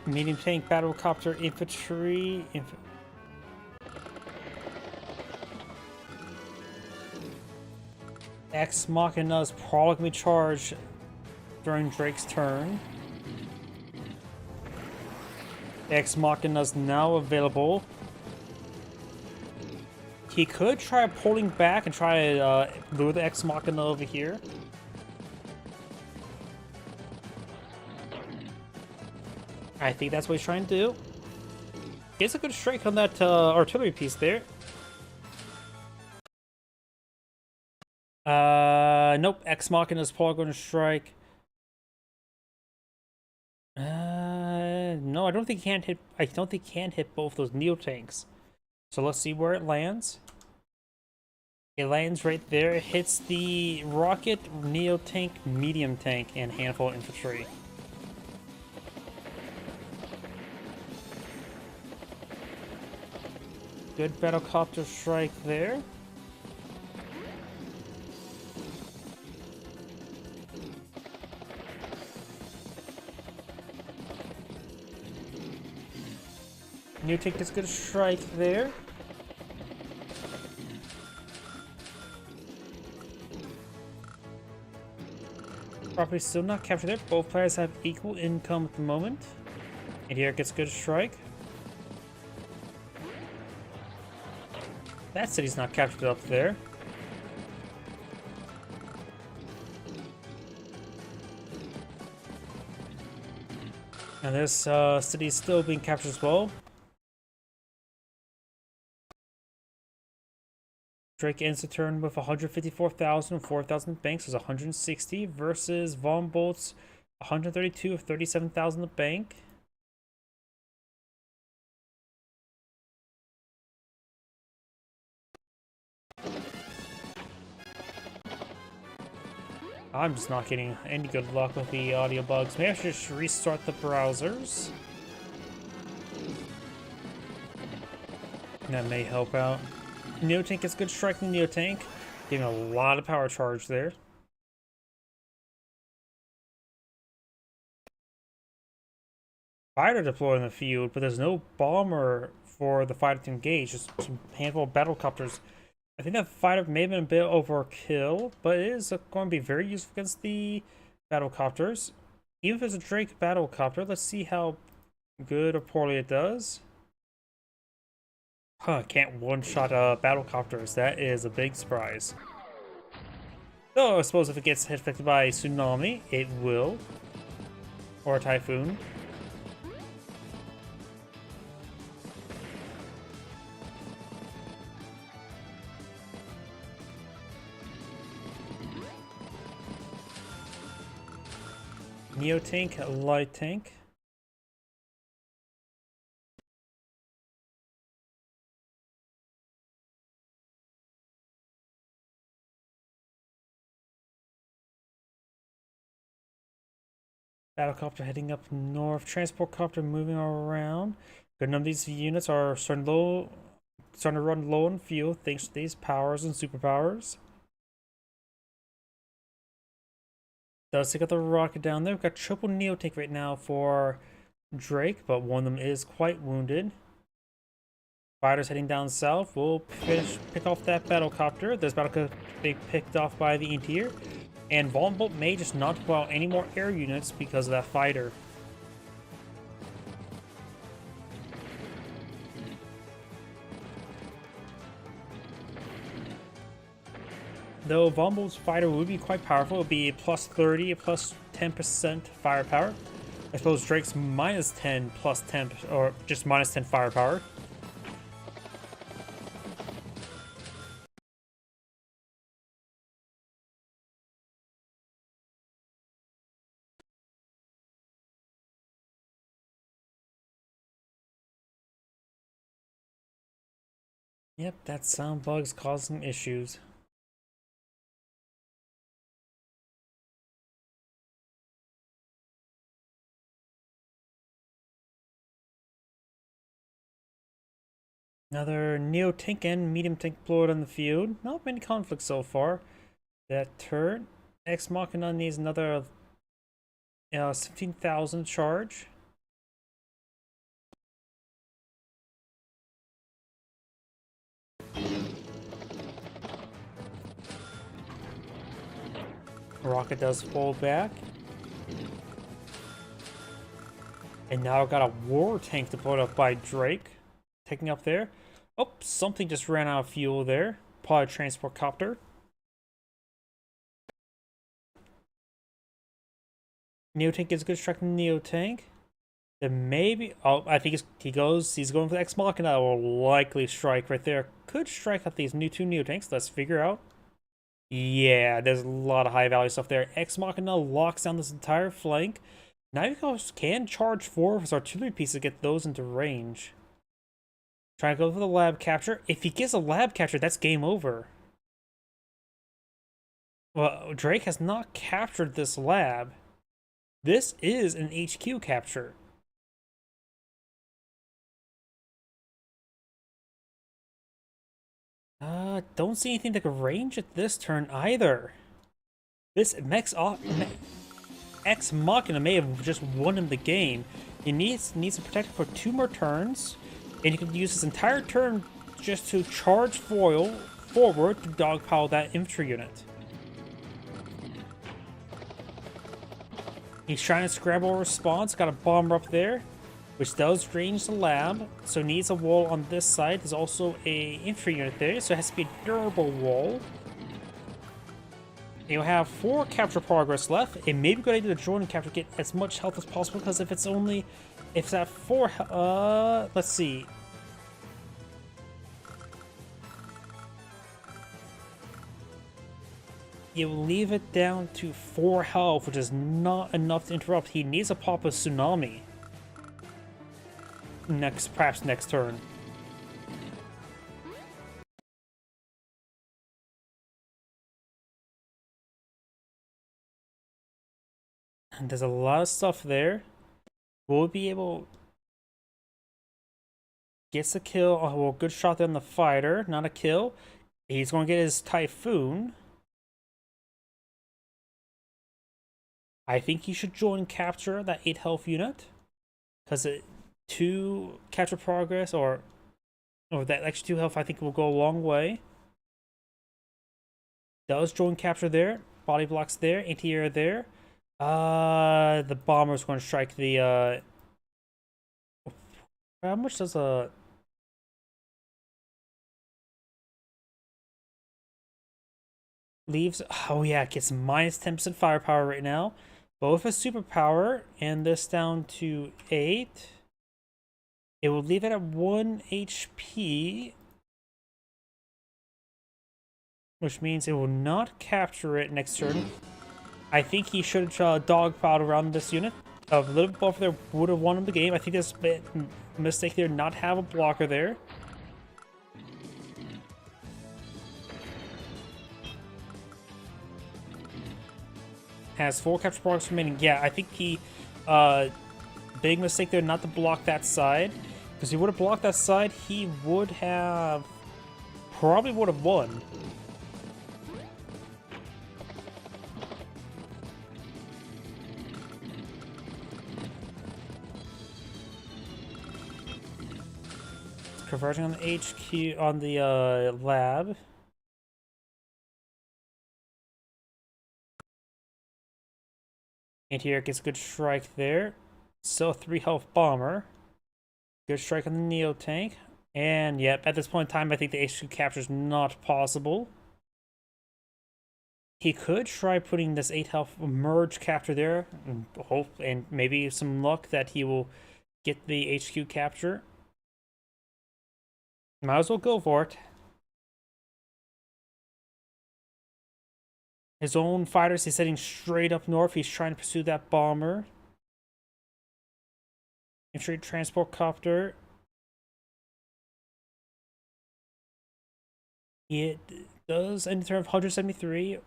Medium tank, battlecopter, infantry. Ex Machina is probably going to be charged during Drake's turn. Ex Machina is now available. He could try pulling back and try to lure the Ex Machina over here. I think that's what he's trying to do. Gets a good strike on that artillery piece there. Nope. Ex Machina is probably going to strike. No, I don't think he can hit. I don't think he can hit both those Neo tanks. So let's see where it lands. It lands right there. It hits the rocket, Neo tank, medium tank, and handful of infantry. Good battlecopter strike there. Neo tank gets a good strike there. Property still not captured there. Both players have equal income at the moment. And here it gets a good strike. That city's not captured up there. And this city is still being captured as well. Drake ends the turn with 154,000 and 4,000 banks, is 160 versus Von Bolt's 132 of 37,000 the bank. I'm just not getting any good luck with the audio bugs. Maybe I should just restart the browsers. That may help out. Neo tank gets good strike from the Neo tank, getting a lot of power charge there. Fighter deployed in the field, but there's no bomber for the fighter to engage. Just some handful of battlecopters. I think that fighter may have been a bit overkill, but it is going to be very useful against the battlecopters. Even if it's a Drake battlecopter, let's see how good or poorly it does. Huh, can't one-shot battlecopters. That is a big surprise. So I suppose if it gets affected by a tsunami, it will. Or a typhoon. Neo tank, light tank. Battlecopter heading up north. Transport copter moving around. Good number of these units are starting to run low on fuel thanks to these powers and superpowers. Does take out the rocket down there. We've got triple Neo tank right now for Drake, but one of them is quite wounded. Fighters heading down south. We'll pick off that battlecopter. This battlecopter being picked off by the interior. And Von Bolt may just not deploy out any more air units because of that fighter. Though Von Bolt's fighter would be quite powerful, it would be plus 30, plus 10% firepower. I suppose Drake's minus 10, plus 10, or just minus 10 firepower. Yep, that sound bug's causing issues. Another Neo tank and medium tank deployed on the field. Not many conflicts so far. That turret. Ex Machina needs another 17,000 charge. Rocket does fall back. And now I've got a war tank deployed up by Drake. Taking up there. Oh, something just ran out of fuel there. Probably transport copter. Neo tank gets a good strike from Neo tank. Then maybe, oh, I think he's going for the Ex Machina. Will likely strike right there. Could strike out these two Neo tanks. Let's figure out. Yeah, there's a lot of high value stuff there. Ex Machina locks down this entire flank. Navico can charge 4 of his artillery pieces to get those into range. Try to go for the lab capture. If he gets a lab capture, that's game over. Well, Drake has not captured this lab. This is an HQ capture. Don't see anything that could range at this turn either. This Ex Machina may have just won him the game. He needs to protect for 2 more turns, and he can use his entire turn just to charge foil forward to dogpile that infantry unit. He's trying to scramble a response, got a bomber up there, which does range the lab, so needs a wall on this side. There's also a infantry unit there, so it has to be a durable wall. You'll have 4 capture progress left. It may be a good idea to join and capture, get as much health as possible, because if it's at 4, let's see. You leave it down to 4 health, which is not enough to interrupt. He needs to pop a tsunami. Perhaps next turn. And there's a lot of stuff there. We'll be able... Gets a kill. Oh, well, good shot there on the fighter. Not a kill. He's going to get his Typhoon. I think he should join capture that 8 health unit. Because 2 capture progress or that extra 2 health I think will go a long way. Does join capture there. Body blocks there. Anti-air there. The bomber's going to strike the, how much does a... Leaves... Oh yeah, it gets minus 10% firepower right now. Both a superpower, and this down to 8. It will leave it at 1 HP. Which means it will not capture it next turn. I think he should have dogpiled around this unit. A little bit buffer there would have won him the game. I think there's a mistake there not have a blocker there. Has 4 capture blocks remaining. Yeah, I think he... big mistake there not to block that side. Because he would have blocked that side, he would have... Probably would have won. Converging on the HQ, on the lab. Anti-air gets a good strike there. Still a 3 health bomber. Good strike on the Neo tank. And yep, at this point in time, I think the HQ capture is not possible. He could try putting this 8 health merge capture there, and hope, and maybe some luck that he will get the HQ capture. Might as well go for it. His own fighters, he's heading straight up north. He's trying to pursue that bomber. Infantry transport copter. It does end the turn of 173.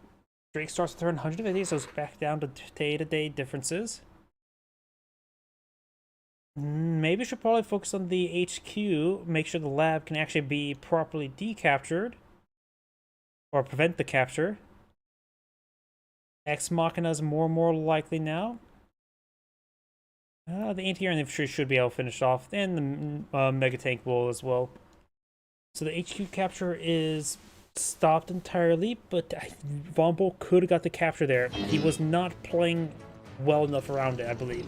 Drake starts the turn 150, so it's back down to day-to-day differences. Maybe should probably focus on the HQ, make sure the lab can actually be properly decaptured. Or prevent the capture. Ex Machina is more and more likely now. The anti-air infantry should be able to finish off, and the Mega Tank will as well. So the HQ capture is stopped entirely, but Von Bull could have got the capture there. He was not playing well enough around it, I believe.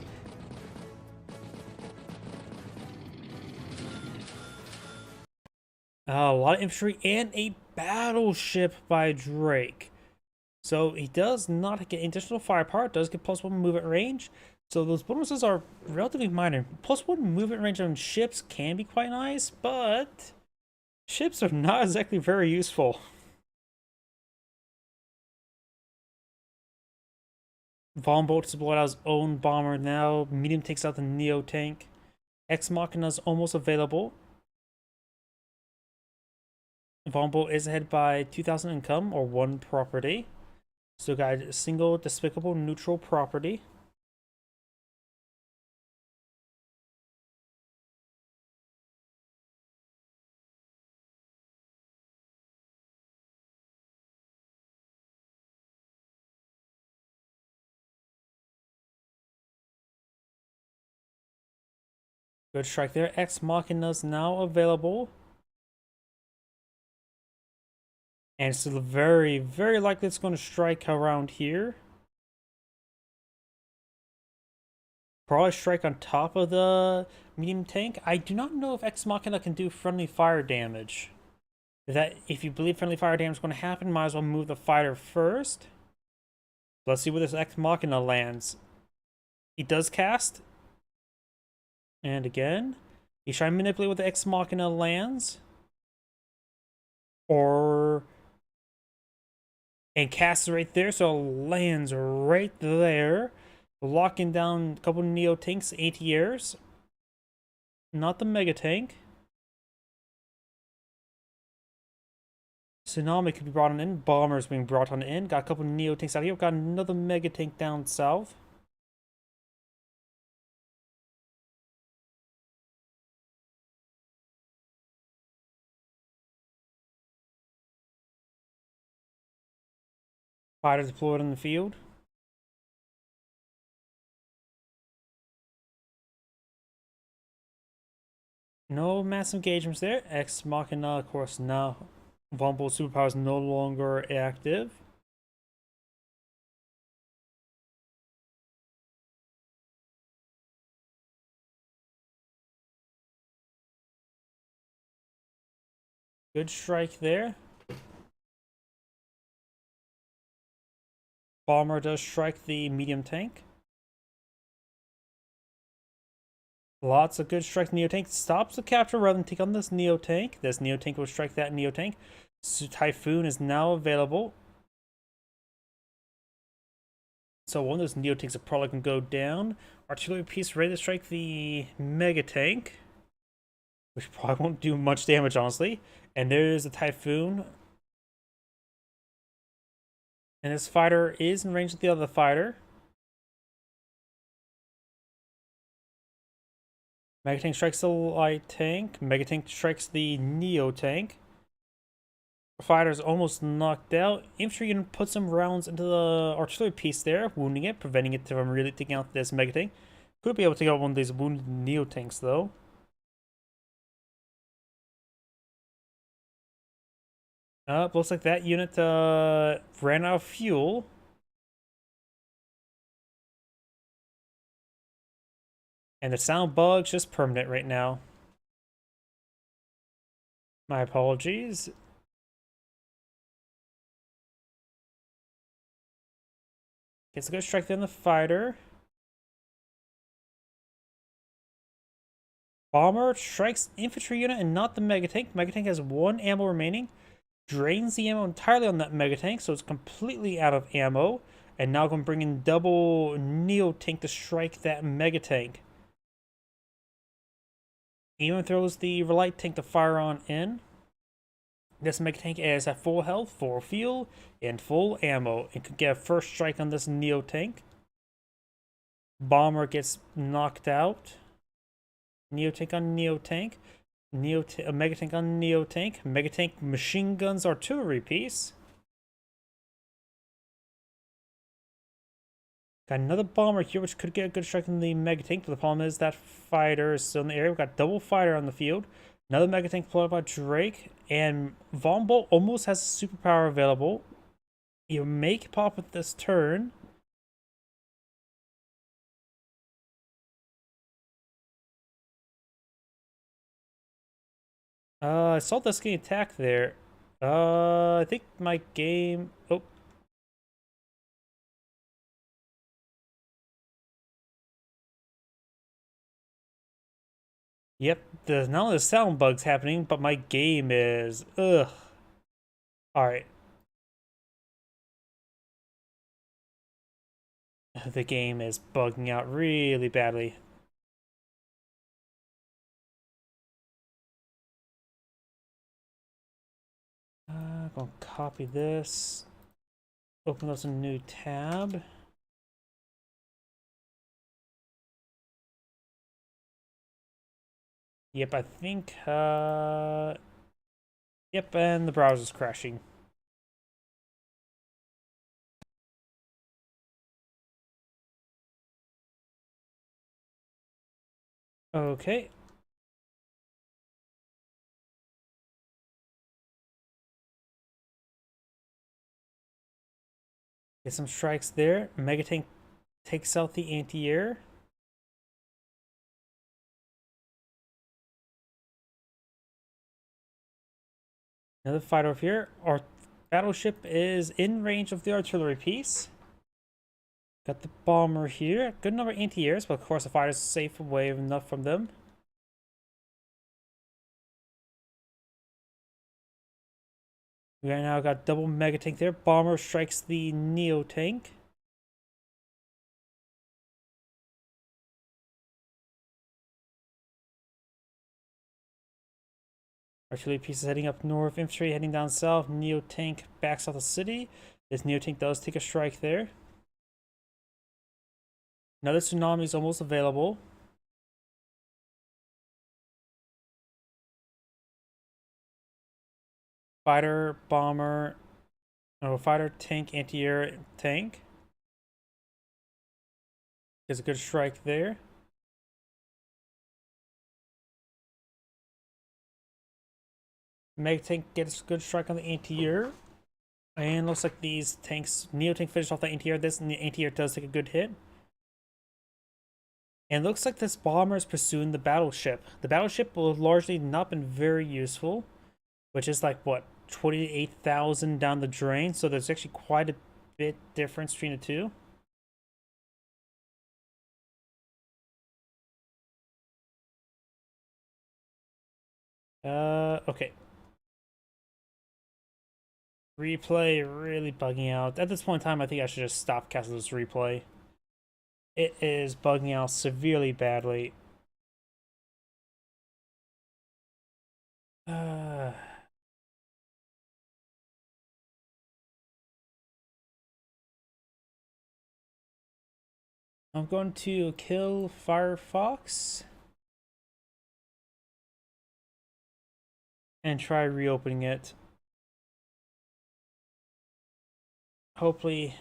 A lot of infantry and a battleship by Drake. So he does not get additional firepower, does get +1 movement range. So those bonuses are relatively minor. +1 movement range on ships can be quite nice, but ships are not exactly very useful. Von Bolt to blow out his own bomber now. Medium takes out the Neo tank. Ex Machina's almost available. Von Bolt is ahead by 2,000 income or 1 property. So got a single despicable neutral property. Good strike there. Ex Machina's now available. And it's very, very likely it's going to strike around here. Probably strike on top of the medium tank. I do not know if Ex Machina can do friendly fire damage. If you believe friendly fire damage is going to happen, might as well move the fighter first. Let's see where this Ex Machina lands. He does cast. And again, he's trying to manipulate where the Ex Machina lands. And casts right there, so it lands right there. Locking down a couple Neo tanks, ATRs. Not the Mega Tank. Tsunami could be brought on in. Bombers being brought on in. Got a couple Neo tanks out here. Got another Mega Tank down south. Fighters deployed in the field. No mass engagements there. Ex Machina, of course, now vulnerable superpower is no longer active. Good strike there. Bomber does strike the medium tank. Lots of good strike Neo tank. Stops the capture rather than take on this Neo tank. This Neo tank will strike that Neo tank. So Typhoon is now available. So one of those Neo tanks are probably can go down. Artillery piece ready to strike the Mega tank, which probably won't do much damage, honestly. And there's the Typhoon. And this fighter is in range with the other fighter. Mega tank strikes the light tank. Mega tank strikes the Neo tank. Fighter's almost knocked out. Infantry unit put some rounds into the artillery piece there, wounding it, preventing it from really taking out this Mega tank. Could be able to take out one of these wounded Neo tanks though. Looks like that unit ran out of fuel. And the sound bug's just permanent right now. My apologies. Okay, so go strike down the fighter. Bomber strikes infantry unit and not the Mega tank. Mega tank has 1 ammo remaining. Drains the ammo entirely on that Mega tank, so it's completely out of ammo. And now going to bring in double Neo tank to strike that Mega tank. Even throws the light tank to fire on in. This Mega tank is at full health, full fuel, and full ammo. It could get a first strike on this Neo tank. Bomber gets knocked out. Neo tank on Neo tank. Mega tank on Neo tank. Mega tank machine guns artillery piece. Got another bomber here, which could get a good strike on the Mega tank, but the problem is that fighter is still in the area. We've got double fighter on the field. Another Mega tank deployed by Drake, and Von Bolt almost has a superpower available. You make pop at this turn. I saw this getting attacked there. I think my game. Oh. Yep, there's not only the sound bugs happening, but my game is ugh. Alright. The game is bugging out really badly. Gonna copy this. Open up a new tab. Yep, I think, yep, and the browser's crashing. Okay. Get some strikes there. Mega Tank takes out the anti-air. Another fight over here. Our battleship is in range of the artillery piece. Got the bomber here. Good number of anti-airs, but of course the fighter's safe away enough from them. We now got double mega tank there. Bomber strikes the Neo tank. Artillery pieces heading up north, infantry heading down south. Neo tank backs out the city. This Neo tank does take a strike there. Another tsunami is almost available. Fighter, bomber, fighter, tank, anti-air, tank. Gets a good strike there. Mega tank gets a good strike on the anti-air. And looks like these tanks, Neo tank finished off the anti-air. This anti-air does take a good hit. And looks like this bomber is pursuing the battleship. The battleship will largely not been very useful, which is like what, 28,000 down the drain. So there's actually quite a bit difference between the two. Okay. Replay really bugging out. At this point in time, I think I should just stop casting this replay. It is bugging out severely badly. I'm going to kill Firefox and try reopening it. Hopefully.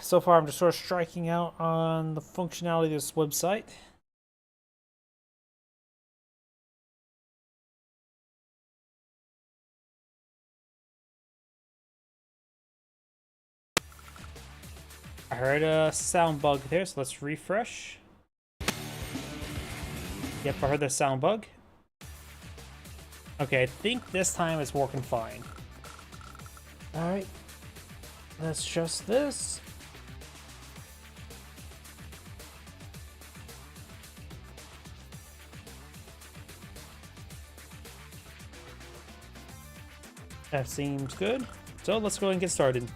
So far, I'm just sort of striking out on the functionality of this website. I heard a sound bug there, so let's refresh. Yep, I heard the sound bug. Okay, I think this time it's working fine. Alright. Let's adjust this. That seems good. So let's go ahead and get started.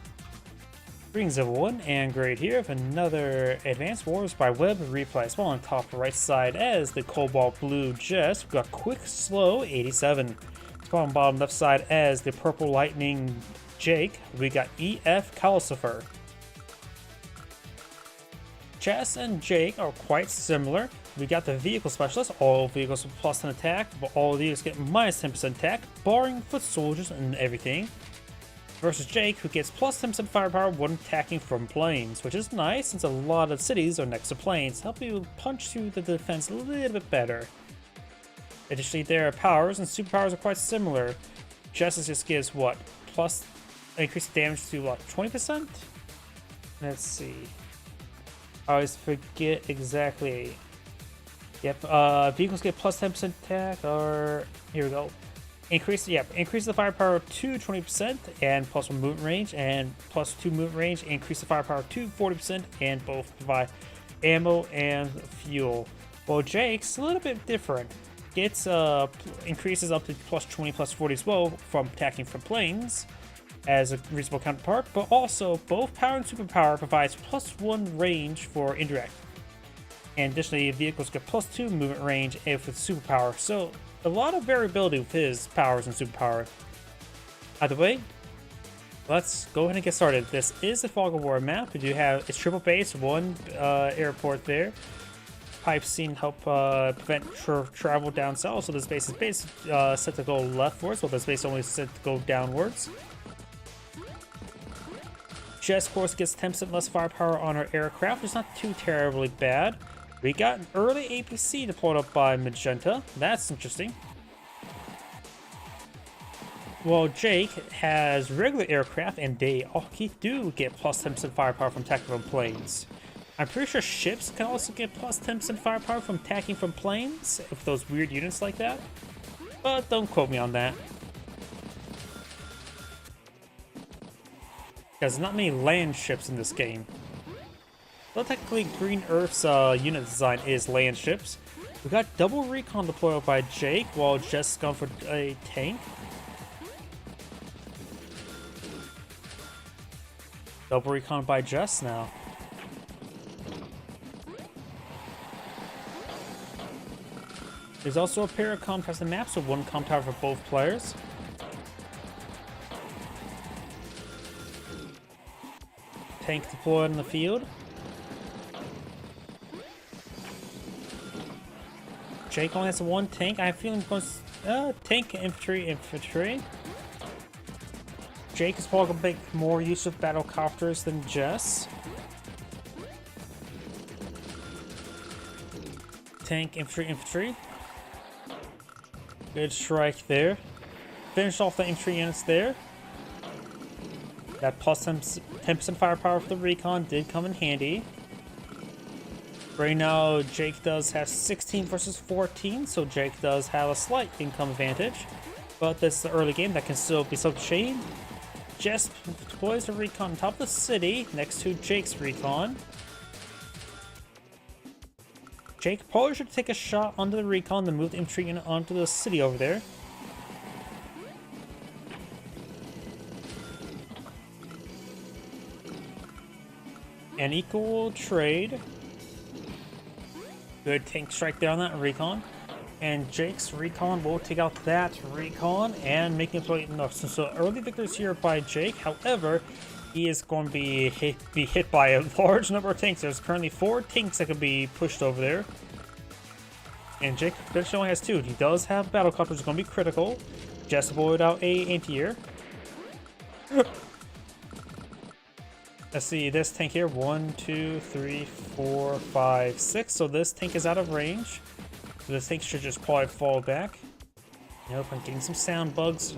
Greetings everyone, and Great here with another Advanced Wars by Web replay. Small on top right side as the Cobalt Blue Jess. We've got Quick Slow 87. Small on bottom left side as the Purple Lightning Jake. We got EF Calcifer. Jess and Jake are quite similar. We got the Vehicle Specialist, all vehicles with plus 10 attack, but all vehicles get minus 10% attack, barring foot soldiers and everything. Versus Jake, who gets plus 10% firepower when attacking from planes, which is nice since a lot of cities are next to planes, help you punch through the defense a little bit better. Additionally, their powers and superpowers are quite similar. Jess's just gives what? Plus increased damage to what? 20%? Let's see. I always forget exactly. Yep, vehicles get plus 10% attack, or here we go. Increase the firepower to 20% and plus 1 movement range, and plus 2 movement range. Increase the firepower to 40% and both provide ammo and fuel. Well, Jake's a little bit different. Gets increases up to plus 20, plus 40 as well from attacking from planes as a reasonable counterpart, but also both power and superpower provides plus 1 range for indirect. And additionally, vehicles get plus 2 movement range with superpower, so a lot of variability with his powers and superpower. Either way, let's go ahead and get started. This is the Fog of War map. We do have it's triple base, one airport there. Pipes seem to help prevent travel down south, so this base is set to go leftwards, while this base only set to go downwards. Jess, of course, gets 10% less firepower on our aircraft, which is not too terribly bad. We got an early APC deployed up by Magenta. That's interesting. Well, Jake has regular aircraft, and they do get plus 10% firepower from attacking from planes. I'm pretty sure ships can also get plus 10% firepower from attacking from planes, with those weird units like that. But don't quote me on that. There's not many land ships in this game. Though technically Green Earth's unit design is land ships. We got double recon deployed by Jake, while Jess is going for a tank. Double recon by Jess now. There's also a pair of comm towers in the map, so one comm tower for both players. Tank deployed in the field. Jake only has one tank. I have a feeling most tank infantry. Jake is probably going to make more use of battle copters than Jess. Tank infantry. Good strike there. Finish off the infantry units there. That plus 10% firepower for the recon did come in handy. Right now, Jake does have 16 versus 14, so Jake does have a slight income advantage. But this is the early game that can still be subject to change. Jess deploys a recon on top of the city next to Jake's recon. Jake probably should take a shot onto the recon, then move the infantry unit onto the city over there. An equal trade. Good tank strike there on that recon. And Jake's recon will take out that recon and make him play enough. So early victories here by Jake. However, he is going to be hit by a large number of tanks. There's currently 4 tanks that can be pushed over there. And Jake actually only has 2. He does have battle copters, which is going to be critical. Just avoid out a anti-air. Let's see, this tank here, 1, 2, 3, 4, 5, 6. So this tank is out of range. So this tank should just probably fall back. Nope, I'm getting some sound bugs.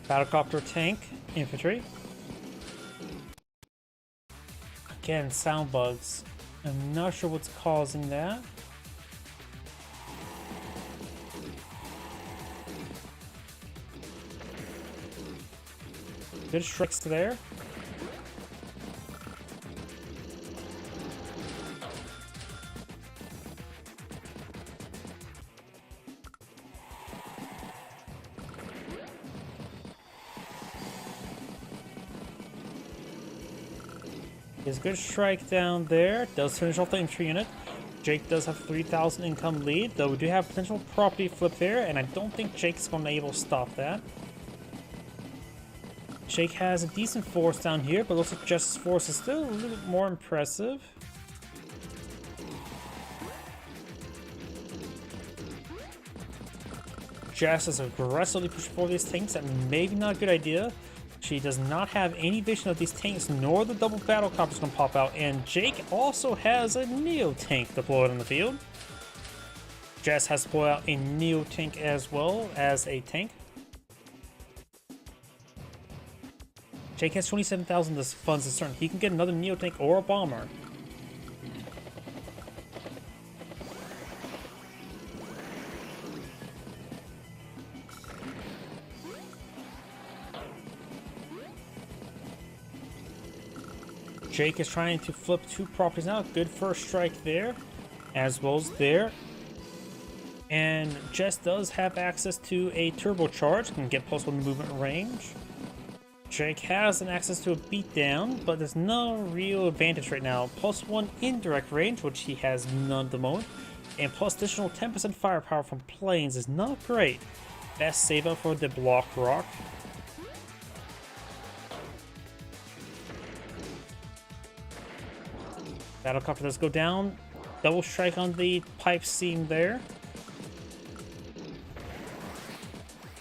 Battlecopter tank, infantry. Again, sound bugs. I'm not sure what's causing that. Good strikes there. Is a good strike down there. Does finish off the infantry unit. Jake does have 3,000 income lead, though we do have potential property flip there, and I don't think Jake's going to be able to stop that. Jake has a decent force down here, but looks like Jess's force is still a little bit more impressive. Jess is aggressively pushing for these tanks. That may be not a good idea. She does not have any vision of these tanks, nor the double battle copters can pop out. And Jake also has a Neo tank deployed in the field. Jess has deployed out a Neo tank as well as a tank. Jake has 27,000 funds this turn. He can get another Neo tank or a bomber. Jake is trying to flip 2 properties now. Good first strike there, as well as there. And Jess does have access to a turbocharge, can get +1 movement range. Jake has an access to a beatdown, but there's no real advantage right now. +1 indirect range, which he has none at the moment, and plus additional 10% firepower from planes is not great. Best save up for the Block Rock. Battlecopter does go down. Double strike on the pipe seam there.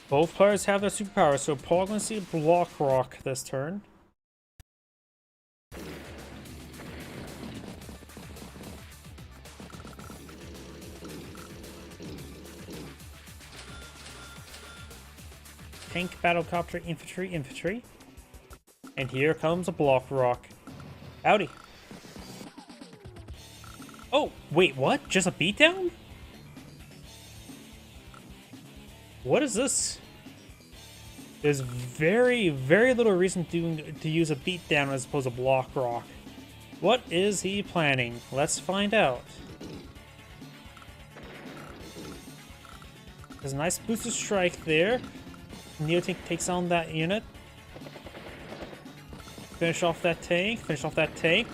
Both players have their superpowers, so Paul going to see Block Rock this turn. Tank, Battlecopter, Infantry, Infantry. And here comes a Block Rock. Howdy. Oh, wait, what? Just a beatdown? What is this? There's very, very little reason to use a beatdown as opposed to Block Rock. What is he planning? Let's find out. There's a nice boosted strike there. Neotank takes on that unit. Finish off that tank, finish off that tank.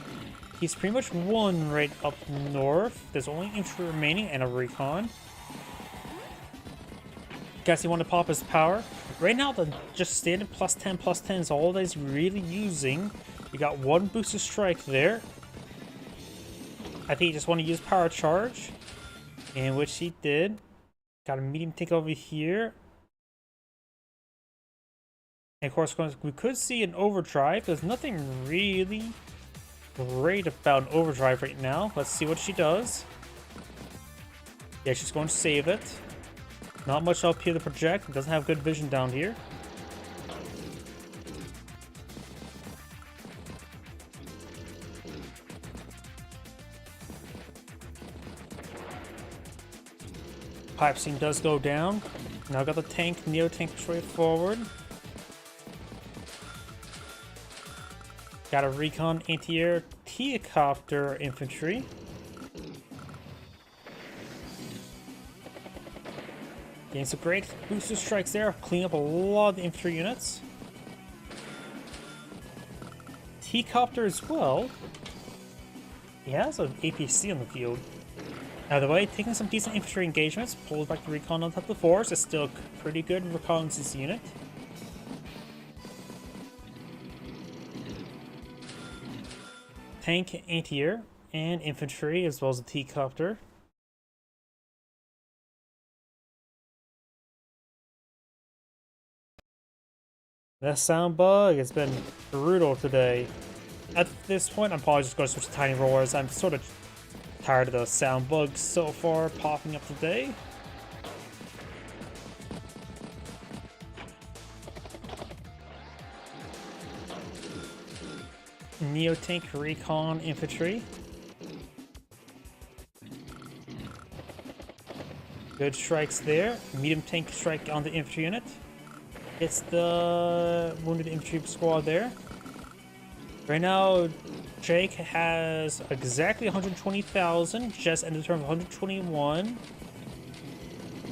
He's pretty much won right up north. There's only infantry remaining and a recon. Guess he want to pop his power. Right now, the just standard +10/+10 is all that he's really using. You got 1 boosted strike there. I think he just want to use power charge, in which he did. Got a medium tank over here. And of course, we could see an overdrive. There's nothing really great about an overdrive right now. Let's see what she does. Yeah, she's going to save it. Not much up here to project. It doesn't have good vision down here. Pipe seam does go down. Now got the tank, Neotank straight forward. Got a recon anti-air T-copter infantry. Getting some great booster strikes there, clean up a lot of the infantry units. T-copter as well. He has an APC on the field. Either way, taking some decent infantry engagements, pulls back the recon on top of the force. It's still a pretty good reconnaissance unit. Tank, anti-air, and infantry, as well as a T-copter. That sound bug has been brutal today. At this point, I'm probably just going to switch to tiny rollers. I'm sort of tired of the sound bugs so far popping up today. Neotank, recon, infantry. Good strikes there. Medium tank strike on the infantry unit. It's the wounded infantry squad there. Right now, Jake has exactly 120,000. Jess ended the turn with 121.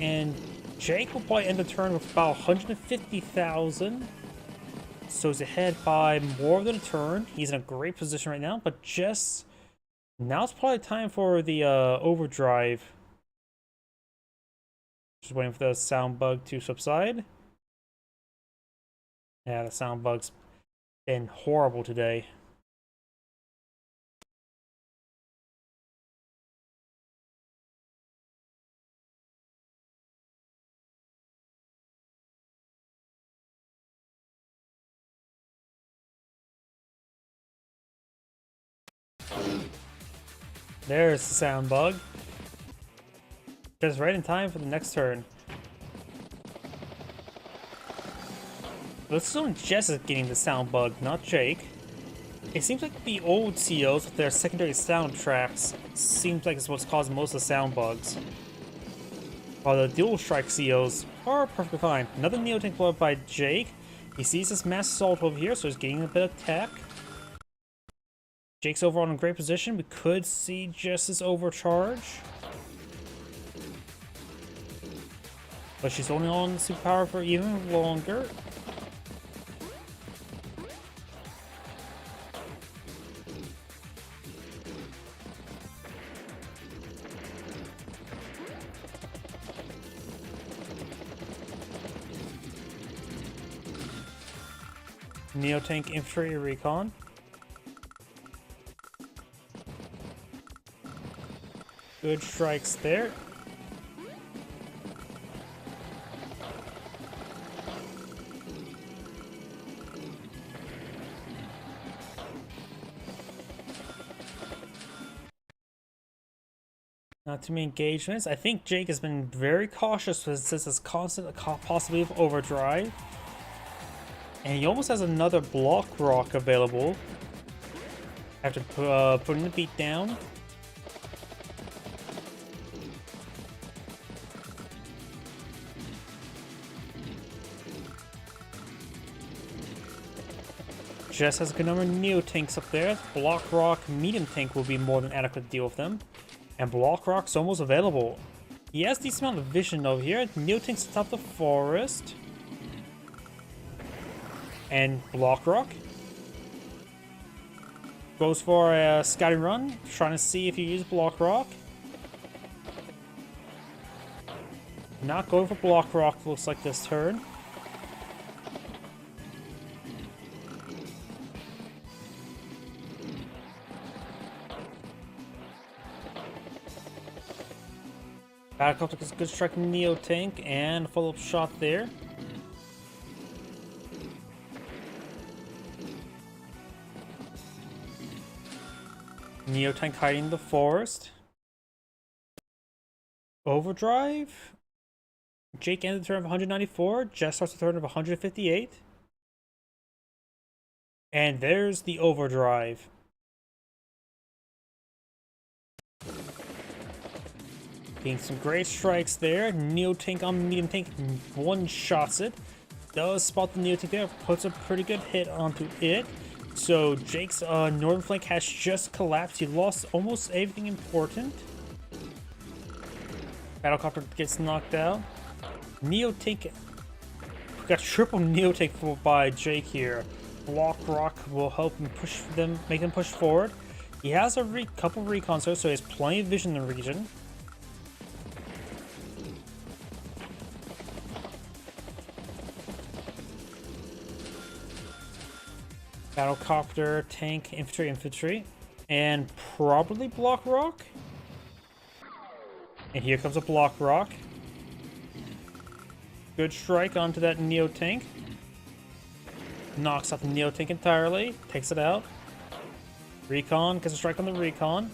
And Jake will probably end the turn with about 150,000. So he's ahead by more than a turn. He's in a great position right now. But Jess, now it's probably time for the overdrive. Just waiting for the sound bug to subside. Yeah, the sound bug's been horrible today. There's the sound bug. Just right in time for the next turn. Let's assume Jess is getting the sound bug, not Jake. It seems like the old COs with their secondary soundtracks seems like it's what's causing most of the sound bugs. While the dual strike COs are perfectly fine. Another Neotank blow up by Jake. He sees this mass assault over here, so he's getting a bit of tech. Jake's overall in a great position. We could see Jess's overcharge. But she's only on superpower for even longer. Neotank Infantry Recon. Good strikes there. Not too many engagements. I think Jake has been very cautious with this constant possibility of overdrive. And he almost has another block rock available after putting the beat down. Jess has a good number of Neo tanks up there. Block Rock medium tank will be more than adequate to deal with them. And Block Rock's almost available. He has decent amount of vision over here. Neo tanks atop the forest. And Block Rock goes for a scouting run, trying to see if you use Block Rock. Not going for Block Rock, looks like this turn. Battlecopter gets a good strike from Neo Tank and a follow-up shot there. Neo Tank hiding in the forest. Overdrive. Jake ends the turn of 194. Jess starts the turn of 158. And there's the overdrive. Getting some great strikes there. Neo Tank on medium tank one-shots it. Does spot the Neo Tank there. Puts a pretty good hit onto it. So Jake's northern flank has just collapsed. He lost almost everything important. Battlecopter gets knocked out. Neo Tank got triple Neo Tank by Jake here. Block Rock will help him push them, make them push forward. He has a couple recons though, so he has plenty of vision in the region. Battlecopter, tank, infantry, and probably Block Rock. And here comes a Block Rock. Good strike onto that Neo Tank. Knocks out the Neo Tank entirely. Takes it out. Recon gets a strike on the Recon.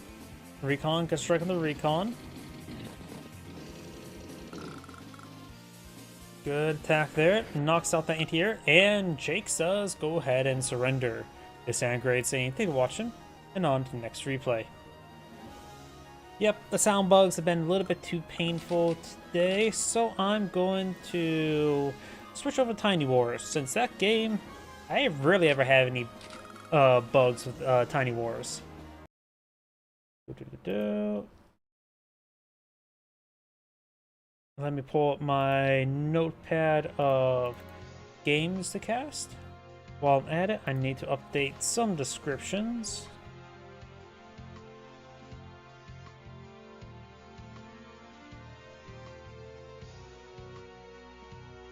Recon gets a strike on the Recon. Good attack there. Knocks out the anti-air. And Jake does go ahead and surrender. This is Great saying thank you for watching. And on to the next replay. Yep, the sound bugs have been a little bit too painful today, so I'm going to switch over to Tiny Wars. Since that game, I rarely ever have any bugs with Tiny Wars. Let me pull up my notepad of games to cast. While I'm at it, I need to update some descriptions.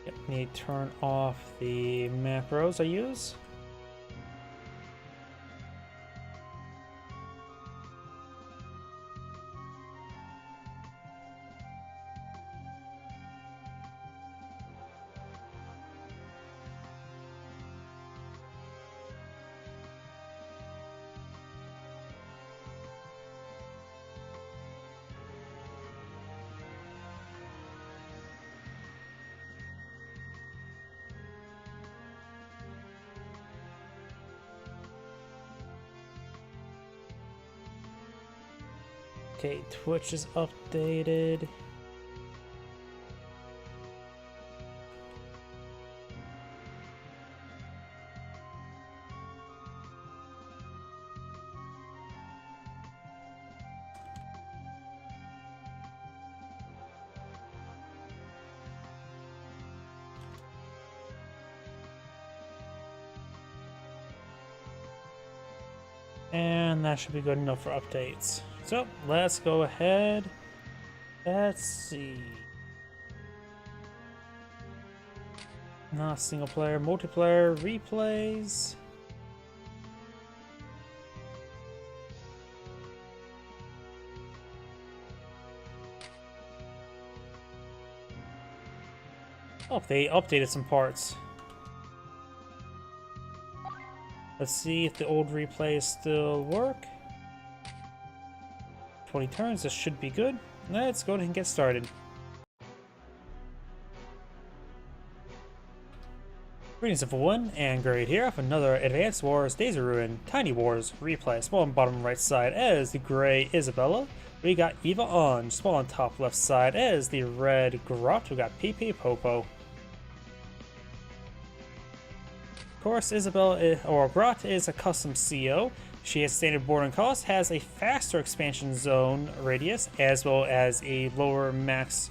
Yep, need to turn off the macros I use. Okay, Twitch is updated. And that should be good enough for updates. So let's go ahead. Let's see. Not single player, multiplayer, replays. Oh, they updated some parts. Let's see if the old replays still work. 20 turns, this should be good. Let's go ahead and get started. Greetings everyone, and Great here with another Advanced Wars Days of Ruin Tiny Wars replay. Small on bottom right side as the gray Isabella. We got Eva on. Small on top left side as the red Grot. We got PP Popo. Of course, Isabella or Grot is a custom CO. She has standard boarding cost, has a faster expansion zone radius, as well as a lower max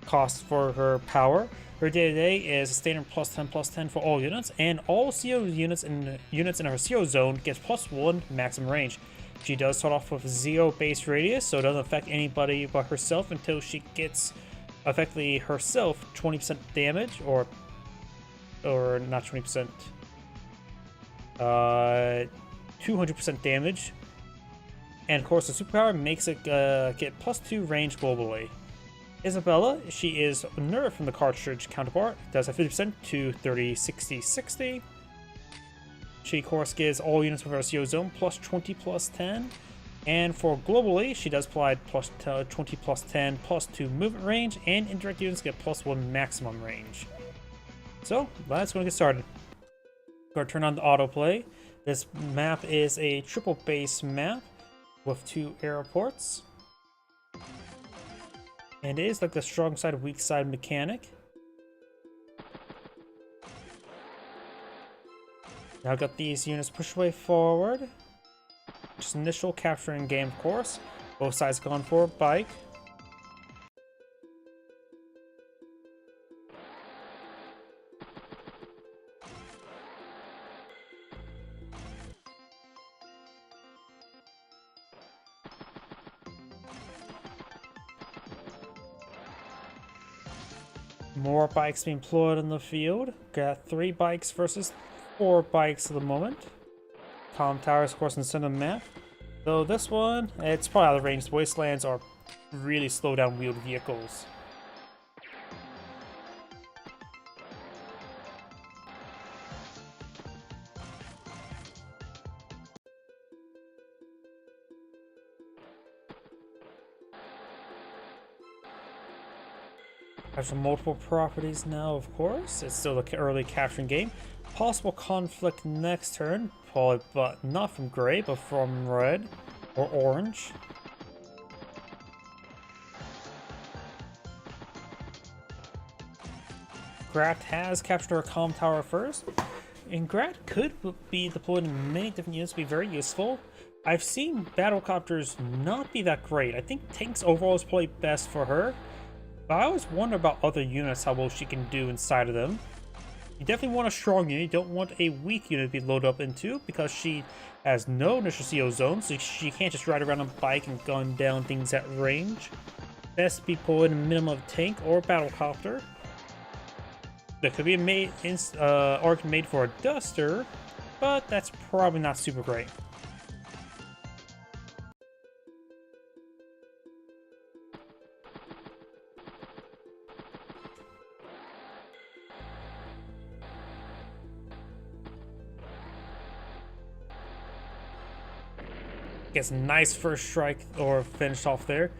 cost for her power. Her day-to-day is a standard +10/+10 for all units, and all CO units in her CO zone gets +1 maximum range. She does start off with 0 base radius, so it doesn't affect anybody but herself until she gets, effectively herself, 20% damage, or not 20%, 200% damage. And of course the superpower makes it get +2 range globally. Isabella, she is nerfed from the cartridge counterpart, does a 50% to 30/60/60. She of course gives all units with her CO zone +20/+10. And for globally, she does apply +20/+10 +2 movement range, and indirect units get +1 maximum range. So let's go and get started. Go turn on the autoplay. This map is a triple base map with 2 airports. And it is like the strong side, weak side mechanic. Now I've got these units push way forward. Just initial capture in game, of course. Both sides gone for a bike. More bikes being deployed in the field. Got 3 bikes versus 4 bikes at the moment. Comm towers, of course, in the center of the map. Though this one, it's probably out of range. The wastelands are really slow down wheeled vehicles. There's multiple properties now, of course. It's still the early capturing game. Possible conflict next turn, probably, but not from gray, but from red or orange. Grat has captured her comm tower first, and Grat could be deployed in many different units, be very useful. I've seen battlecopters not be that great. I think tanks overall is probably best for her. But I always wonder about other units, how well she can do inside of them. You definitely want a strong unit. You don't want a weak unit to be loaded up into, because she has no initial CO zone, so she can't just ride around on a bike and gun down things at range. Best to be pulling a minimum of tank or battlecopter. There could be a arc made for a duster, but that's probably not super great. Gets a nice first strike or finish off there,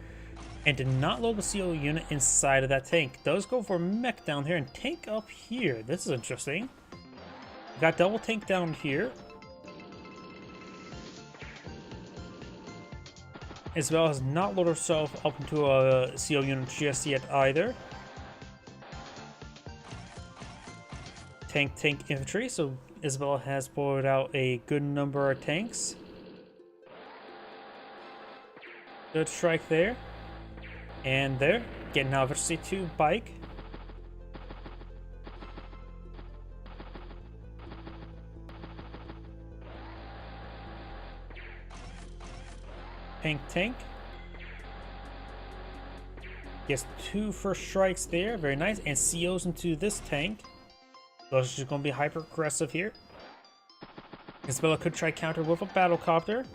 and did not load the CO unit inside of that tank. Does go for a mech down here and tank up here. This is interesting. Got double tank down here. Isabella has not loaded herself up into a CO unit just yet either. Tank infantry, so Isabella has pulled out a good number of tanks. Good strike there. And there. Getting out of C2 bike. pink tank. Gets 2 first strikes there, very nice, and COs into this tank. So she's going to be hyper aggressive here. Isabella could try counter with a battle copter.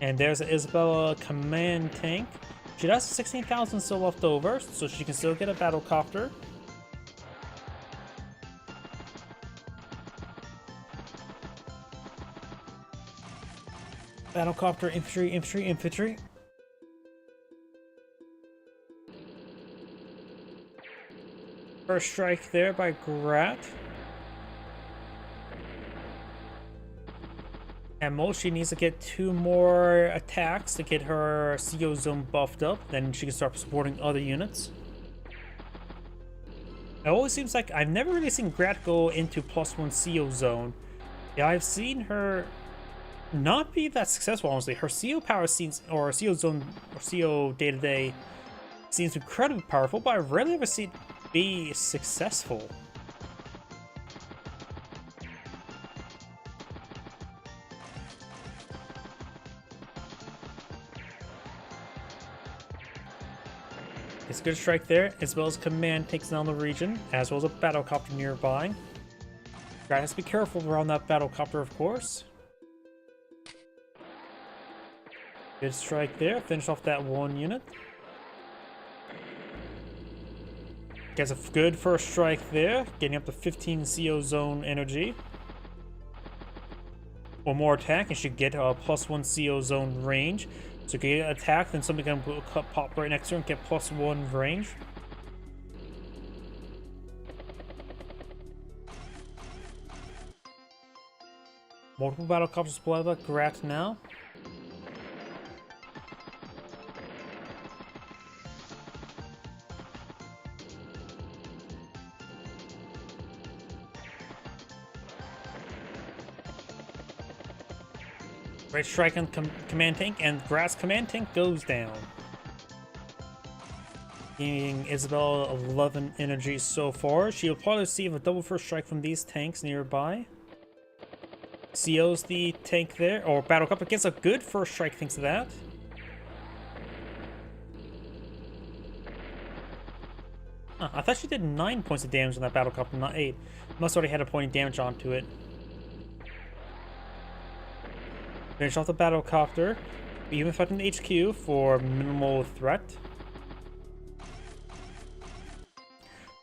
And there's an Isabella command tank. She does 16,000 still left over, so she can still get a battle copter. Battlecopter, infantry, infantry, infantry. First strike there by Grat. At most, she needs to get 2 more attacks to get her CO zone buffed up. Then she can start supporting other units. It always seems like I've never really seen Grat go into +1 CO zone. Yeah, I've seen her not be that successful, honestly. Her CO power seems, or CO zone, or CO day-to-day seems incredibly powerful, but I rarely ever see it be successful. It's a good strike there, as well as command takes down the region, as well as a battlecopter nearby. Guy has to be careful around that battlecopter, of course. Good strike there, finish off that 1 unit. Gets a good first strike there, getting up to 15 CO zone energy. 1 more attack, and should get a +1 CO zone range. So get attacked, then somebody can pop right next to her and get +1 range. Multiple battlecopters split by Grat now. Great strike on command tank, and Grat's command tank goes down. Giving Isabella 11 energy so far. She'll probably receive a double first strike from these tanks nearby. CO's the tank there, or battlecopter gets a good first strike thanks to that. Huh, I thought she did 9 points of damage on that battlecopter, not 8. Must already had a point of damage onto it. Finish off the battlecopter, even fighting the HQ for minimal threat.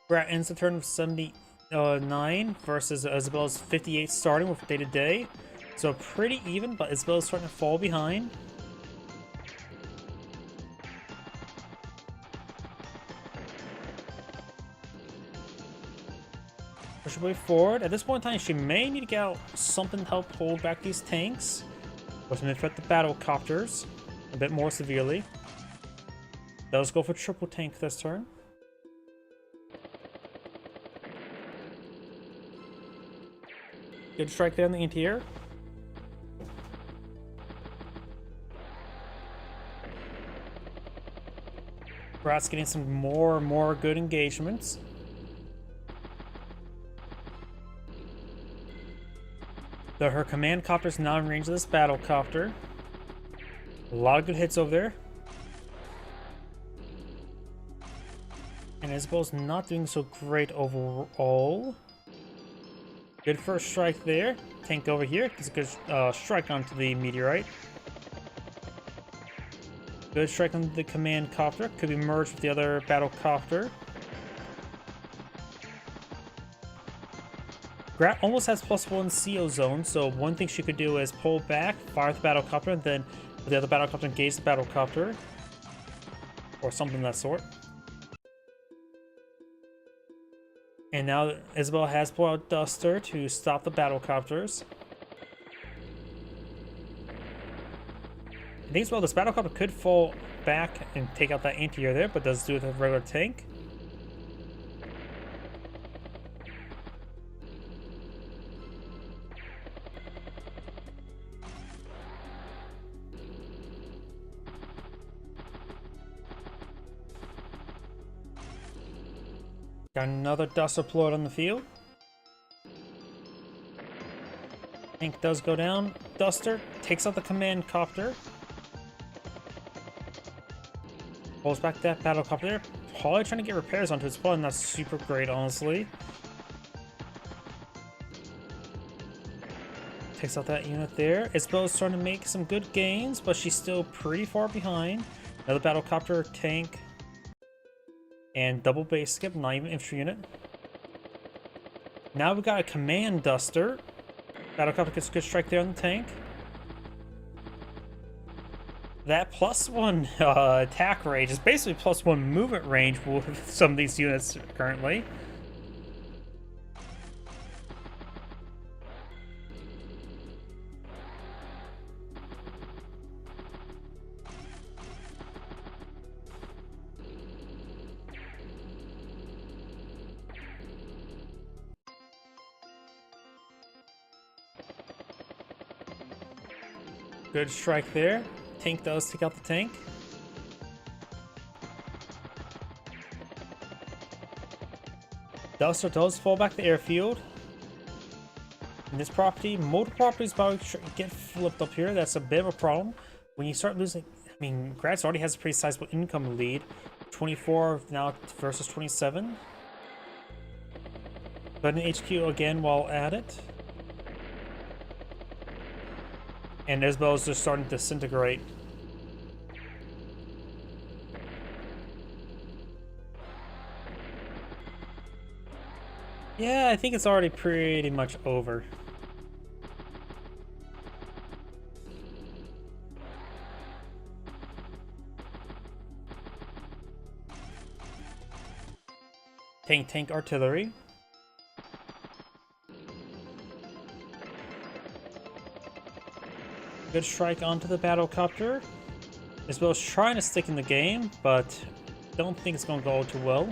Grat ends the turn with 79 versus Isabella's 58 starting with day-to-day. So pretty even, but Isabella's starting to fall behind. Push her way forward. At this point in time, she may need to get out something to help hold back these tanks. Which may affect the battlecopters a bit more severely. Let's go for triple tank this turn. Good strike there in the anti-air. Grat's getting some more good engagements. Her command copter's now in range of this battlecopter. A lot of good hits over there. And Isabella's not doing so great overall. Good first strike there. Tank over here. It's a good strike onto the meteorite. Good strike on the command copter. Could be merged with the other battlecopter. Grat almost has +1 CO zone, so one thing she could do is pull back, fire the battlecopter, and then with the other battlecopter engage the battlecopter. Or something of that sort. And now Isabella has pulled out Duster to stop the battlecopters. I think as well this battlecopter could fall back and take out that anti-air there, but does do it with a regular tank. Got another Dust deployed on the field. Tank does go down. Duster takes out the command copter. Pulls back that battle copter there. Probably trying to get repairs onto it. It's probably not super great, honestly. Takes out that unit there. Isabel's starting to make some good gains, but she's still pretty far behind. Another battle copter, tank, and double base skip, not even infantry unit. Now we got a command duster. Battlecopter gets a good strike there on the tank. That +1 attack range is basically +1 movement range with some of these units currently. Good strike there. Tank does take out the tank. Duster does fall back the airfield. In this property, multiple properties about to get flipped up here. That's a bit of a problem. When you start losing, I mean, Graz already has a pretty sizable income lead. 24 now versus 27. But in HQ again while at it. And Isabel is just starting to disintegrate. Yeah, I think it's already pretty much over. Tank artillery. Good strike onto the battlecopter. Isabel's trying to stick in the game, but don't think it's going to go too well.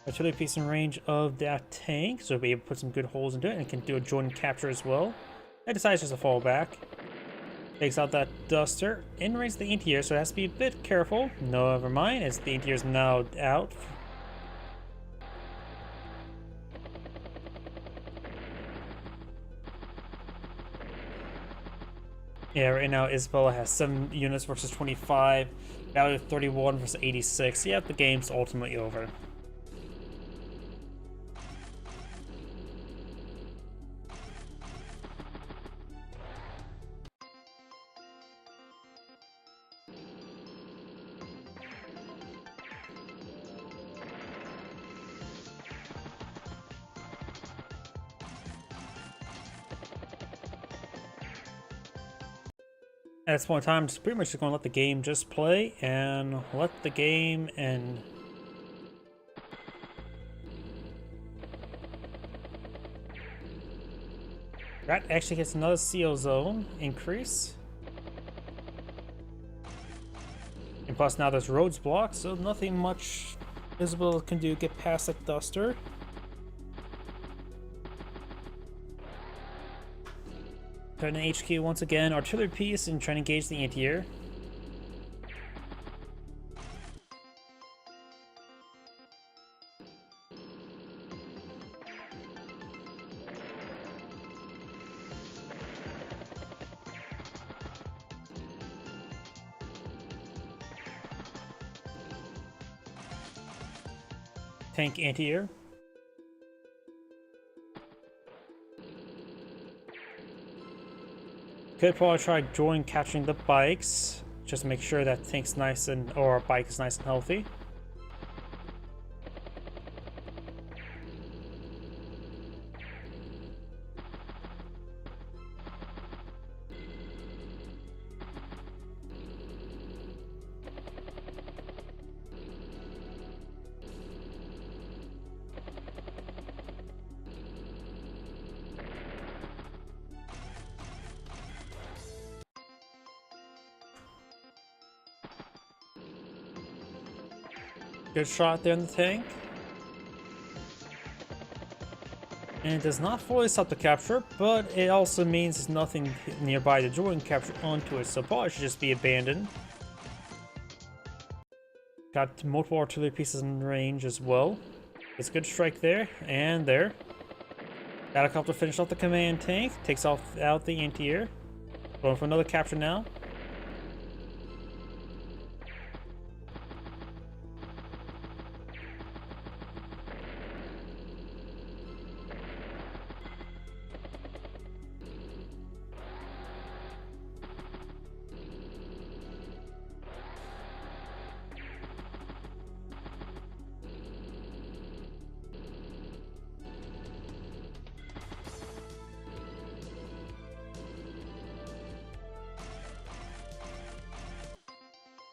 Artillery piece in range of that tank, so we'll be able to put some good holes into it and can do a joint capture as well. It decides just to fall back. Takes out that duster. In range of the anti-air, so it has to be a bit careful. No, never mind, as the anti-air is now out. Yeah, right now Isabella has 7 units versus 25. Value of 31 versus 86. Yeah, the game's ultimately over. At this point in time, just pretty much just going to let the game just play and let the game end. That actually gets another CO zone increase. And plus now there's roads blocked, so nothing much Isabel can do to get past that duster. Turning HQ once again, artillery piece and trying to engage the anti-air. Tank anti-air. Could probably try join capturing the bikes, just to make sure that tank's nice and or bike is nice and healthy. Good shot there in the tank. And it does not fully stop the capture, but it also means there's nothing nearby to join capture onto it, so probably should just be abandoned. Got multiple artillery pieces in range as well. It's a good strike there, and there. Battlecopter finished off the command tank, takes off out the anti-air. Going for another capture now.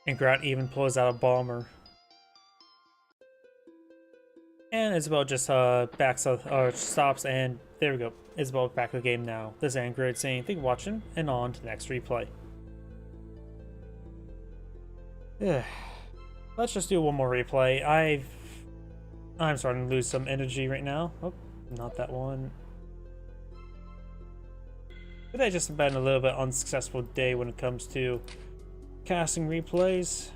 And Grant even pulls out a bomber. And Isabel just backs up, or stops, and there we go. Isabel back in the game now. This is Angrid saying thank you for watching, and on to the next replay. Let's just do one more replay. I'm starting to lose some energy right now. Oh, not that one. Today just been a little bit unsuccessful day when it comes to casting replays.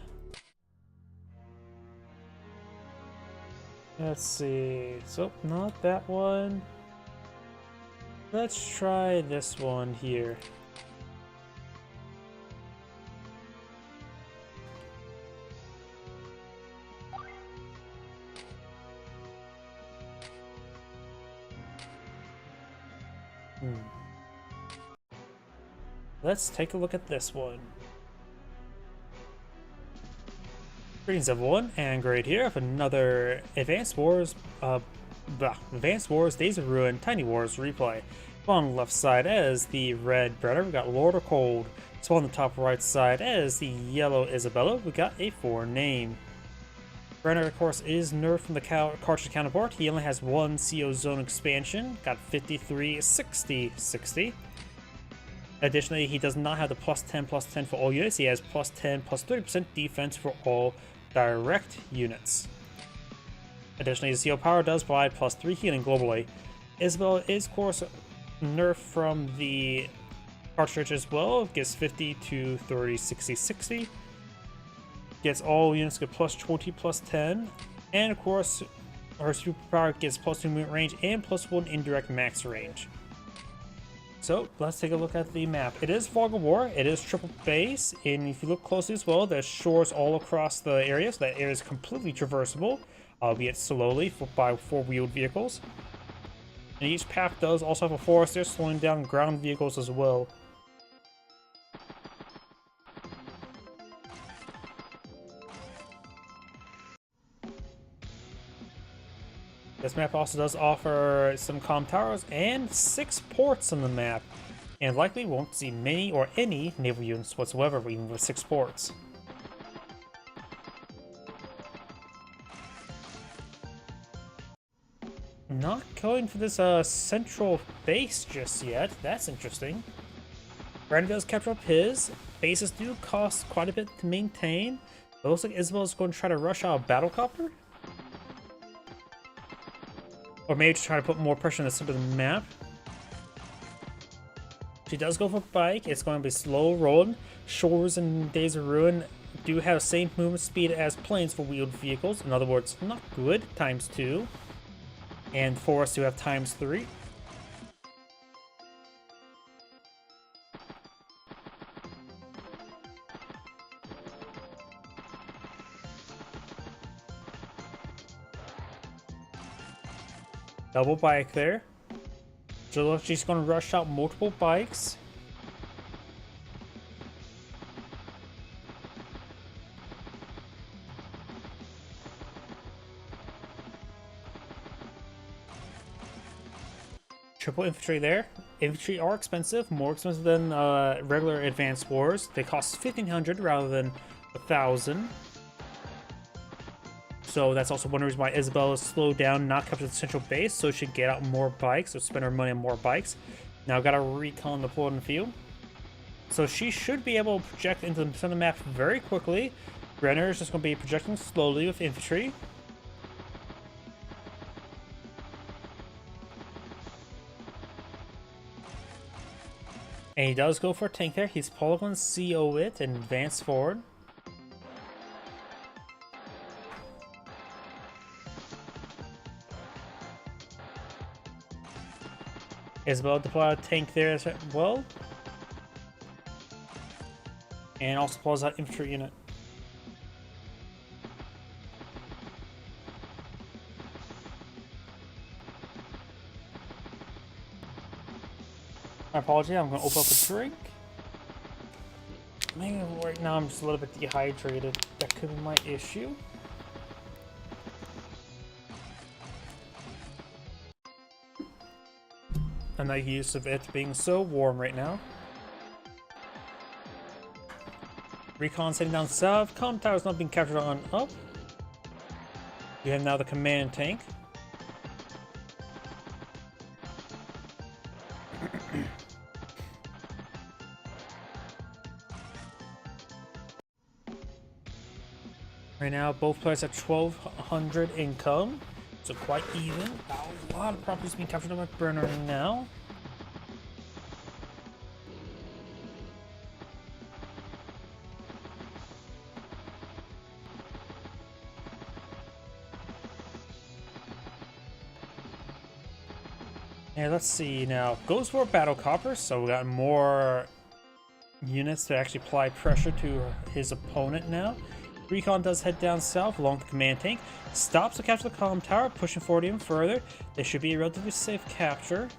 Let's see. So, not that one. Let's try this one here. Let's take a look at this one. Greetings everyone, and Grade here with another Advanced Wars Days of Ruin Tiny Wars replay. On the left side as the red Brenner, we got Lord of Cold. So on the top right side as the yellow Isabella, we got a foreign name. Brenner, of course, is nerfed from the cartridge counterpart. He only has one CO zone expansion, got 53, 60, 60. Additionally, he does not have the +10/+10 for all units. He has +10, +30% defense for all direct units. Additionally, his CO power does provide +3 healing globally. Isabel is, of course, nerfed from the cartridge as well. Gets 50 to 30, 60, 60. Gets all units get +20, +10. And, of course, her superpower gets +2 movement range and +1 indirect max range. So let's take a look at the map. It is Fog of War, it is triple base, and if you look closely as well, there's shores all across the area, so that area is completely traversable, albeit slowly by four-wheeled vehicles. And each path does also have a forest there, slowing down ground vehicles as well. This map also does offer some comm towers and 6 ports on the map, and likely won't see many or any naval units whatsoever, even with 6 ports. Not going for this central base just yet. That's interesting. Brandon does capture up his. Bases do cost quite a bit to maintain. It looks like Isabel's going to try to rush out a battlecopter. Or maybe to try to put more pressure on the center of the map. She does go for bike. It's going to be slow rolling. Shores and Days of Ruin do have the same movement speed as planes for wheeled vehicles. In other words, not good, ×2. And forests do have ×3. Double bike there. So she's going to rush out multiple bikes. Triple infantry there. Infantry are expensive, more expensive than regular Advanced Wars. They cost 1,500 rather than 1,000. So that's also one reason why Isabella is slowed down, not capture the central base, so she can get out more bikes, or spend her money on more bikes. Now got a recon deployed in the field. So she should be able to project into the center of the map very quickly. Brenner is just going to be projecting slowly with infantry. And he does go for a tank there. He's probably going to CO it and advance forward. Isabella deploy a tank there as well. And also pulls out infantry unit. My apology, I'm going to open up a drink. Maybe right now I'm just a little bit dehydrated. That could be my issue. I'm not used to it being so warm right now. Recon sitting down south. Comm tower's not being captured on up. You have now the command tank. Right now, both players at 1,200 income, so quite even. A lot of properties being captured on McBrenner now. And let's see now. Goes for battle copper, so we got more units to actually apply pressure to his opponent now. Recon does head down south along the command tank. Stops to capture the column tower, pushing forward even further. This should be a relatively safe capture.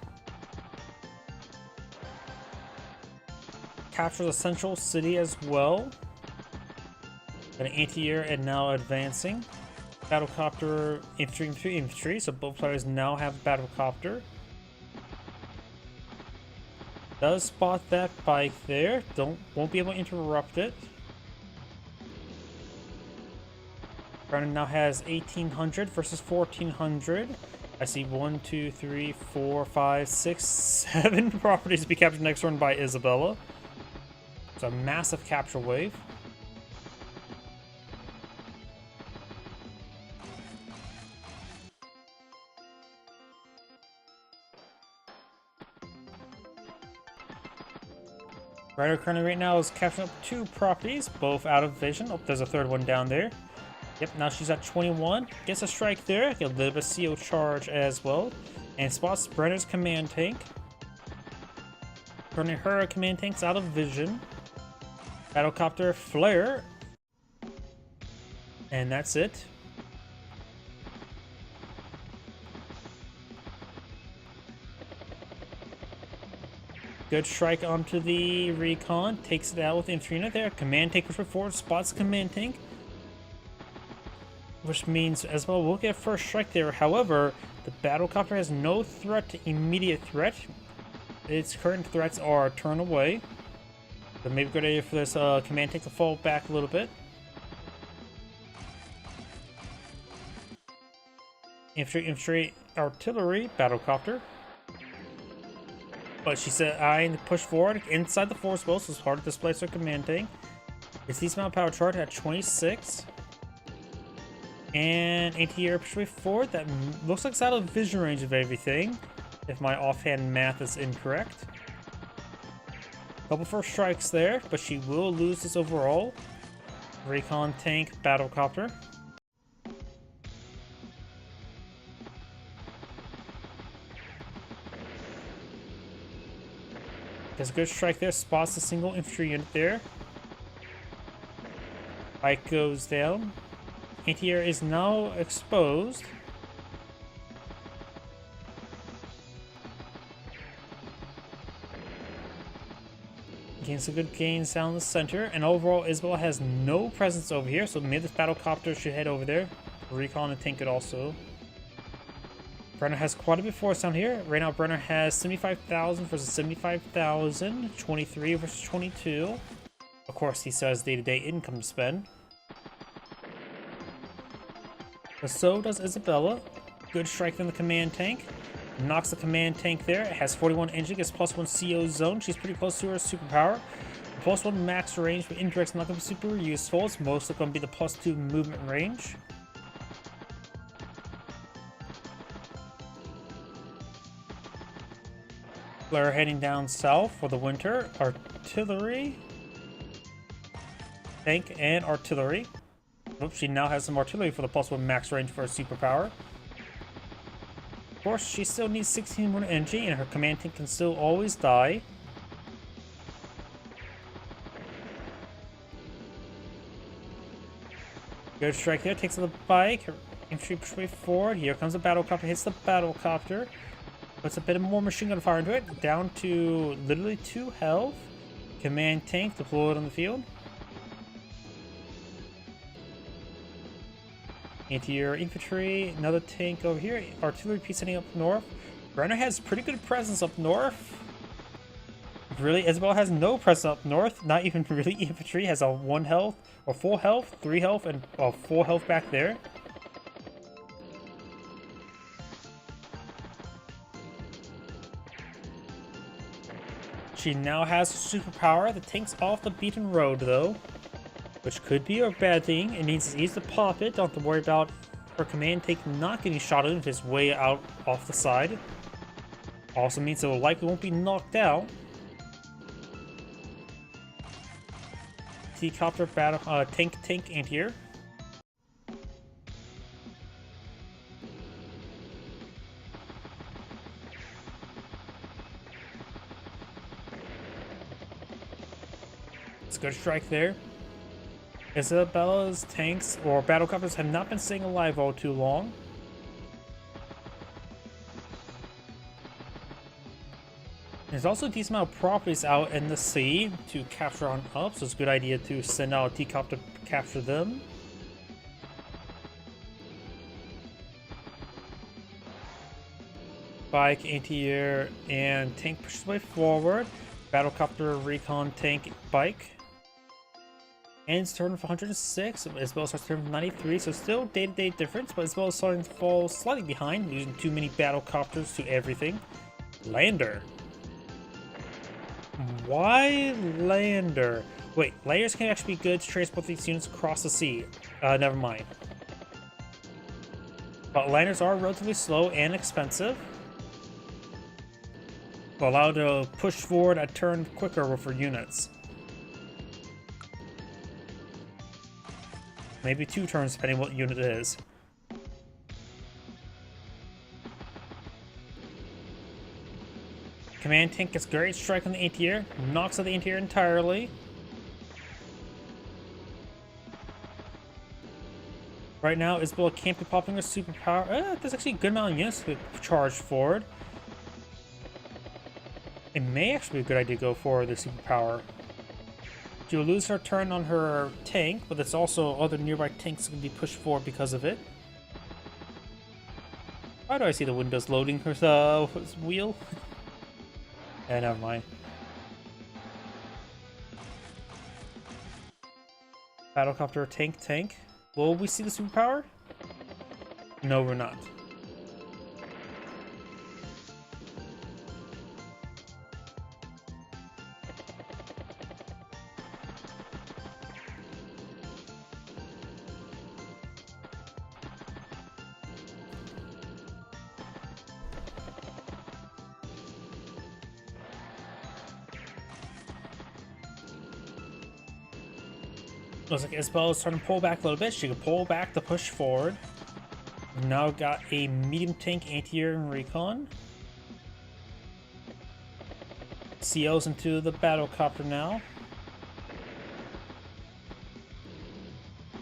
Captures a central city as well. Got an anti-air and now advancing. Battlecopter infantry, so both players now have battlecopter. Does spot that bike there. Won't be able to interrupt it. Brennan now has 1,800 versus 1,400. I see 1, 2, 3, 4, 5, 6, 7 properties to be captured next turn by Isabella. It's a massive capture wave. Ryder currently right now is capturing up 2 properties, both out of vision. Oh, there's a third one down there. Yep, now she's at 21. Gets a strike there. Get a little bit of CO charge as well. And spots Brenner's command tank. Turning her command tanks out of vision. Battlecopter flare. And that's it. Good strike onto the recon. Takes it out with infantry unit there. Command tank pushes forward. Spots command tank. Which means as well we'll get first strike there. However, the battlecopter has no immediate threat. Its current threats are turn away. So maybe good idea for this command tank to fall back a little bit. Infantry, artillery, battlecopter. But she said I push forward inside the force well, so it's hard to displace her command tank. It's the amount of power chart at 26. And anti-air push forward. That looks like it's out of vision range of everything, if my offhand math is incorrect. Couple first strikes there, but she will lose this overall. Recon tank, battlecopter. Gets a good strike there, spots a single infantry unit there. Bike goes down. Anti-air is now exposed. Gains some good gains down the center, and overall Isabella has no presence over here, so maybe this battlecopter should head over there. Recon and tank it also. Brenner has quite a bit of force down here. Right now Brenner has 75,000 versus 75,000, 23 versus 22. Of course he says day-to-day income to spend. But so does Isabella. Good strike from the command tank. Knocks the command tank there. It has 41 engine, gets +1 CO zone. She's pretty close to her superpower. +1 max range, but indirect's not going to be super useful. It's mostly going to be the +2 movement range. Flare heading down south for the winter. Artillery. Tank and artillery. Oops, she now has some artillery for the +1 max range for her superpower. Of course, she still needs 16 more energy, and her command tank can still always die. Good strike there, takes out the bike. Her infantry push way forward. Here comes the battlecopter, hits the battlecopter. Puts a bit of more machine gun fire into it. Down to literally 2 health. Command tank deployed on the field. Anti-air infantry, another tank over here. Artillery piece heading up north. Brenner has pretty good presence up north. Really, Isabel has no presence up north. Not even really infantry. Has a 1 health, or full health, 3 health, and 4 health back there. She now has superpower. The tank's off the beaten road, though, which could be a bad thing. It needs ease to pop it. Don't have to worry about her command tank not getting shot in if it's way out off the side. Also means it likely won't be knocked out. T-copter battle tank anti-air. It's a good strike there. Isabella's tanks or battlecopters have not been staying alive all too long. There's also a decent amount of properties out in the sea to capture on up, so it's a good idea to send out a T-copter to capture them. Bike, anti-air, and tank pushes way forward. Battlecopter, recon, tank, bike. Ends turn for 106, Isabella starts turn for 93, so still day-to-day difference, but Isabella is starting to fall slightly behind, losing too many battlecopters to everything. Lander. Why Lander? Wait, layers can actually be good to transport these units across the sea. Never mind. But landers are relatively slow and expensive. Will allow to push forward a turn quicker with her units. Maybe 2 turns depending on what unit it is. Command tank gets great strike on the anti-air, knocks out the anti-air entirely. Right now, Isabella can't be popping her superpower. There's actually a good amount of units to charge forward. It may actually be a good idea to go for the superpower. She'll lose her turn on her tank, but there's also other nearby tanks that can be pushed forward because of it. Why do I see the windows loading her wheel? Never mind. Battlecopter, tank. Will we see the superpower? No, we're not. Looks like Isabella's starting to pull back a little bit. She can pull back to push forward. We've now got a medium tank anti-air and recon. CO's into the battlecopter now.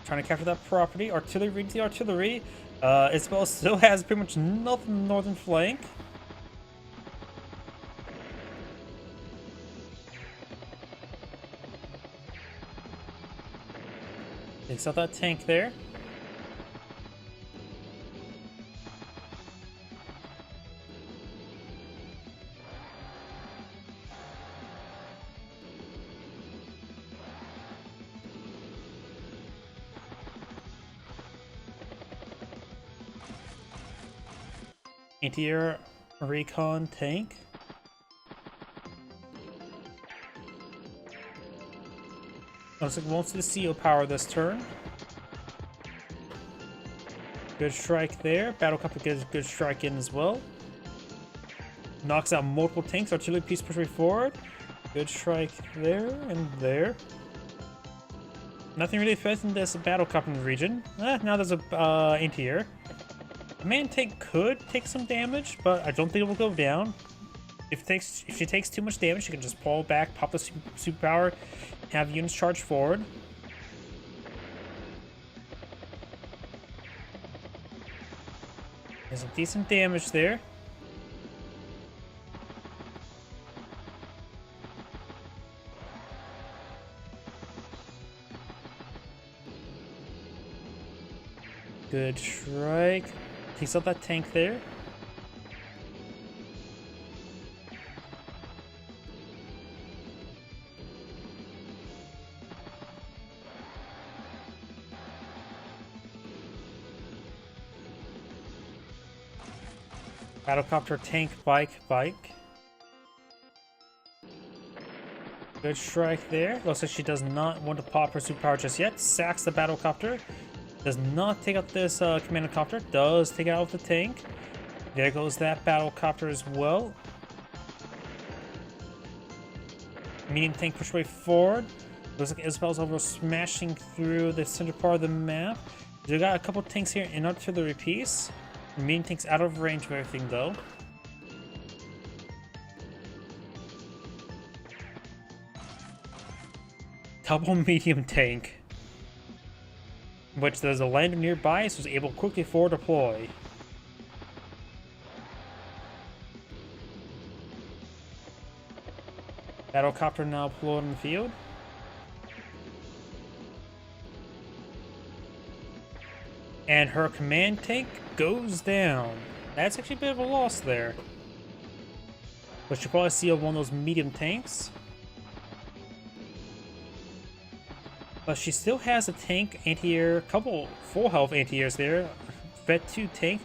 Trying to capture that property. Artillery reads the artillery. Isabella still has pretty much nothing in the northern flank. Takes out that tank there. Anti-air recon tank. Looks like we won't see the CO power this turn. Good strike there. Battlecopter gets a good strike in as well. Knocks out multiple tanks. Artillery piece push way forward. Good strike there and there. Nothing really threatens this battlecopter in the region. Now there's a anti-air. Command tank could take some damage, but I don't think it will go down. If she takes too much damage, she can just pull back, pop the superpower, have units charge forward. There's some decent damage there. Good strike. Takes out that tank there. Battlecopter, tank, bike. Good strike there. Looks like she does not want to pop her superpower just yet. Sacks the Battlecopter. Does not take out this Commander Copter. Does take out the tank. There goes that Battlecopter as well. Medium tank push way forward. Looks like Isabel's over smashing through the center part of the map. We got a couple tanks here in artillery piece. Medium tank's out of range of everything though. Double medium tank. Which there's a lander nearby, so it's able to quickly forward deploy. Battlecopter now deployed in the field. And her command tank goes down. That's actually a bit of a loss there. But she'll probably see one of those medium tanks. But she still has a tank anti-air, a couple full health anti-airs there. Vet 2 tank,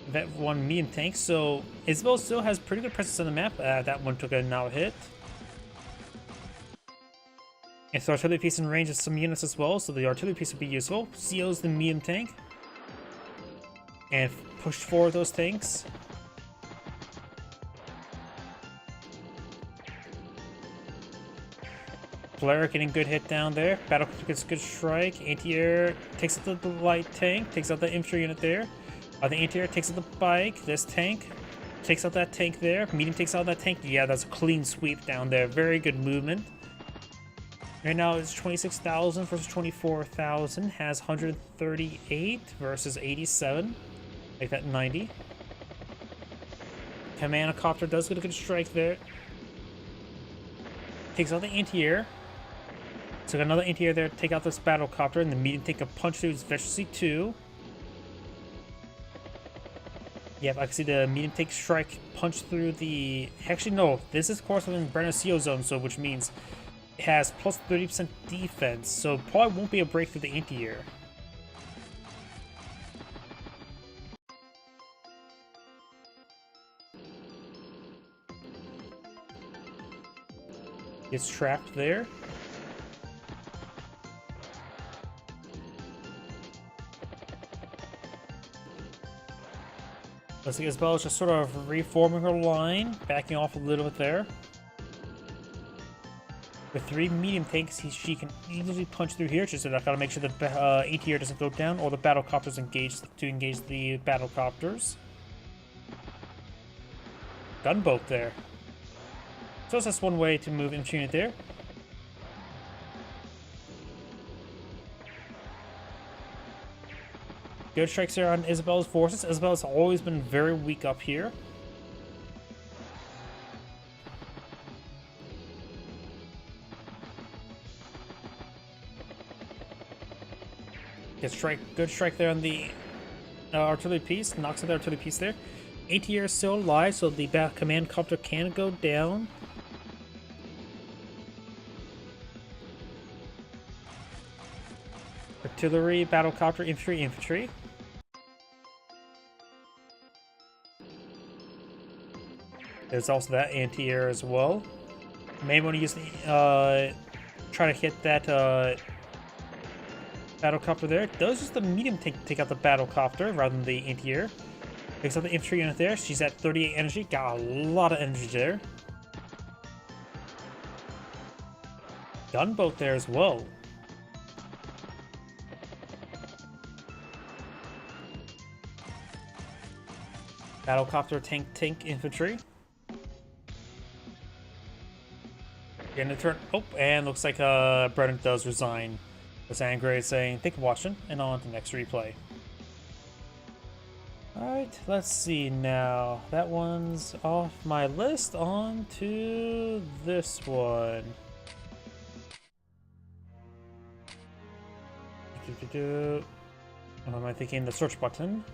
Vet 1 medium tank. So Isabel still has pretty good presence on the map. That one took a now hit. And so artillery piece in range of some units as well, so the artillery piece will be useful. CO's the medium tank. And push forward those tanks. Blair getting good hit down there. Battlecopter gets a good strike. Anti-air takes out the light tank, takes out the infantry unit there. The anti-air takes out the bike. This tank takes out that tank there. Medium takes out that tank. Yeah, that's a clean sweep down there. Very good movement. Right now it's 26,000 versus 24,000. Has 138 versus 87. Make that 90. Commander Copter does get a good strike there. Takes out the anti-air. So got another anti-air there to take out this Battlecopter, and the medium tank can punch through his Veterancy 2. Yep, I can see the medium tank strike punch through the... Actually, no. This is, of course, within Brenner's CO zone, so which means it has plus 30% defense, so probably won't be a break through the anti-air. Gets trapped there. Looks like Isabella's just sort of reforming her line, backing off a little bit there. With 3 medium tanks, she can easily punch through here. Just gotta make sure the ATR doesn't go down or the Battlecopters engage the Battlecopters. Gunboat there. So that's one way to move infantry unit there. Good strikes there on Isabella's forces. Isabella's always been very weak up here. Good strike there on the artillery piece. Knocks out the artillery piece there. ATR is still alive, so the command copter can go down. Artillery, Battlecopter, infantry. There's also that anti-air as well. May want to use the try to hit that Battlecopter there. It does use the medium tank to take out the Battlecopter rather than the anti-air. Takes out the infantry unit there. She's at 38 energy. Got a lot of energy there. Gunboat there as well. Battlecopter tank infantry. Getting the turn. Oh, and looks like Brennan does resign. With Angry saying, "Thank you for watching," and on to the next replay. Alright, let's see now. That one's off my list. On to this one. Am I thinking the search button?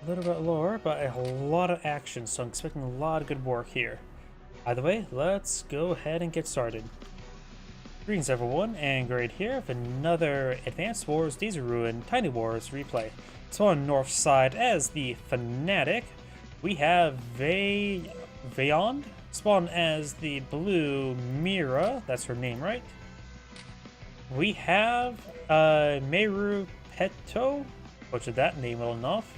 A little bit lower, but a lot of action, so I'm expecting a lot of good work here. Either way, let's go ahead and get started. Greetings everyone, and Grade here with another Advanced Wars Days of Ruin Tiny Wars replay. So on the north side as the Fanatic, we have Vaond, spawned as the blue Mira, that's her name, right? We have Meru Peto, butchered that name well enough.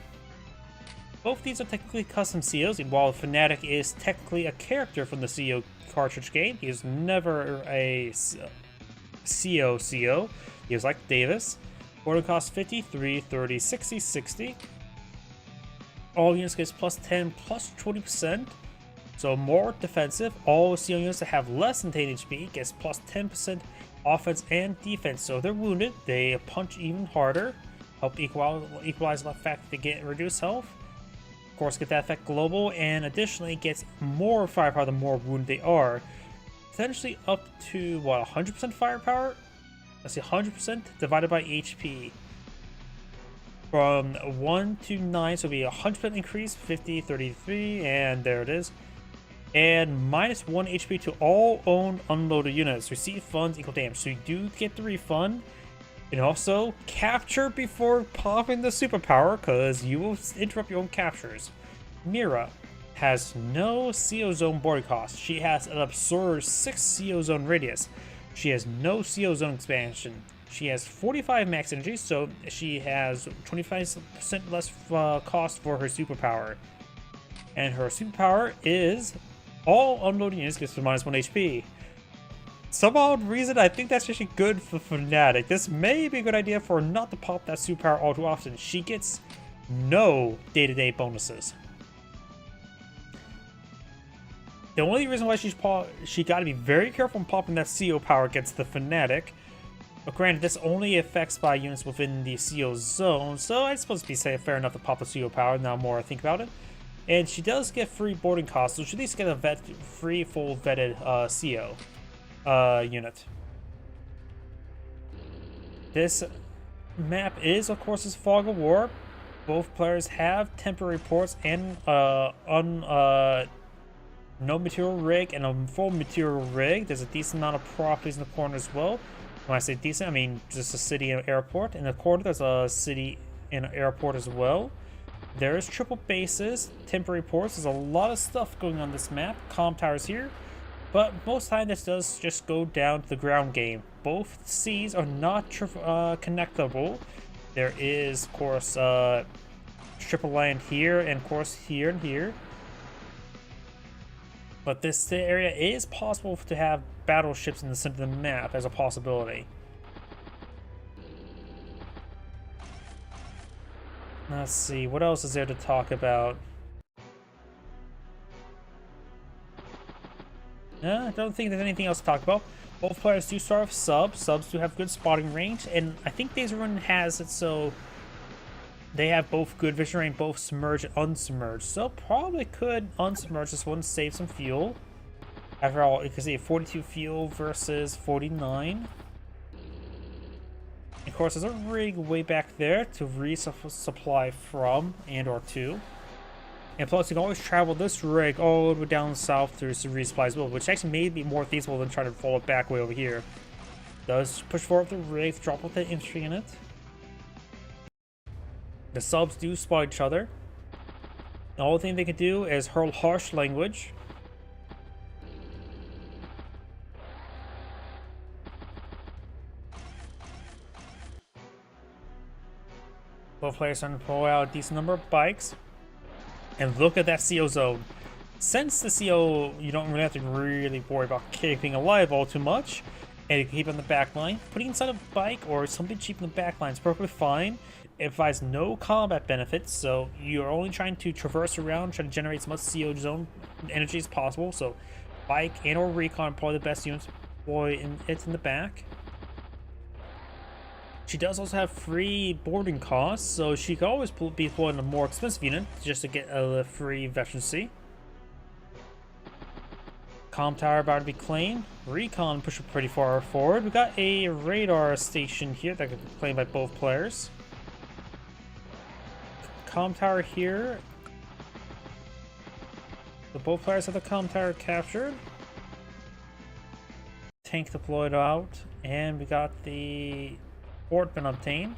Both these are technically custom COs, and while Fanatic is technically a character from the CO cartridge game, he is never a CO. He is like Davis. Border cost 50, 3, 30, 60, 60. All units gets plus 10, plus 20%. So more defensive. All CO units that have less than 10 HP gets plus 10% offense and defense. So if they're wounded, they punch even harder. Help equalize the fact that they get reduced health. Of course, get that effect global, and additionally gets more firepower the more wounded they are. Potentially up to, what, 100% firepower? Let's see, 100% divided by HP. From 1 to 9, so it'll be a 100% increase, 50, 33, and there it is. And minus 1 HP to all owned unloaded units. Receive funds equal damage, so you do get the refund. And also, capture before popping the superpower, because you will interrupt your own captures. Mira has no CO zone border cost. She has an absurd 6 CO zone radius. She has no CO zone expansion. She has 45 max energy, so she has 25% less cost for her superpower. And her superpower is all unloading units gets to minus 1 HP. Some odd reason, I think that's actually good for Fanatic. This may be a good idea for her not to pop that superpower all too often. She gets no day-to-day bonuses. The only reason why she got to be very careful in popping that CO power against the Fanatic. But granted, this only affects by units within the CO zone, so it's supposed to be fair enough to pop the CO power. Now more I think about it. And she does get free boarding costs, so she at least get a free full vetted CO. Unit. This map is, of course, is Fog of War. Both players have temporary ports and no material rig and a full material rig. There's a decent amount of properties in the corner as well. When I say decent, I mean just a city and airport. In the corner, there's a city and an airport as well. There is triple bases, temporary ports. There's a lot of stuff going on this map. Comm towers here. But most of the time this does just go down to the ground game. Both seas are not connectable. There is, of course, triple land here, and of course here and here. But this area is possible to have battleships in the center of the map as a possibility. Let's see, what else is there to talk about? I don't think there's anything else to talk about. Both players do start with subs. Subs do have good spotting range, and I think Days of Ruin has it so they have both good vision range, both submerged and unsubmerged. So probably could unsubmerge this one, save some fuel. After all, you can see 42 fuel versus 49. Of course, there's a rig way back there to resupply from and or to. And plus, you can always travel this rig all the way down south to resupply as well, which actually may be more feasible than trying to follow it back way over here. Does push forward the rig, drop with the infantry in it. The subs do spot each other. The only thing they can do is hurl harsh language. Both players are going to pull out a decent number of bikes. And look at that CO zone. Since the CO, you don't really have to worry about keeping alive all too much, and you can keep it on the back line. Putting inside a bike or something cheap in the back line is perfectly fine. It provides no combat benefits, so you're only trying to traverse around, trying to generate as much CO zone energy as possible. So, bike and or recon are probably the best units. Boy, it's in the back. She does also have free boarding costs, so she could always be deployed in a more expensive unit just to get a free veterancy. Comm tower about to be claimed. Recon pushing pretty far forward. We got a radar station here that could be claimed by both players. Comm tower here. So both players have the comm tower captured. Tank deployed out, and we got the port been obtained.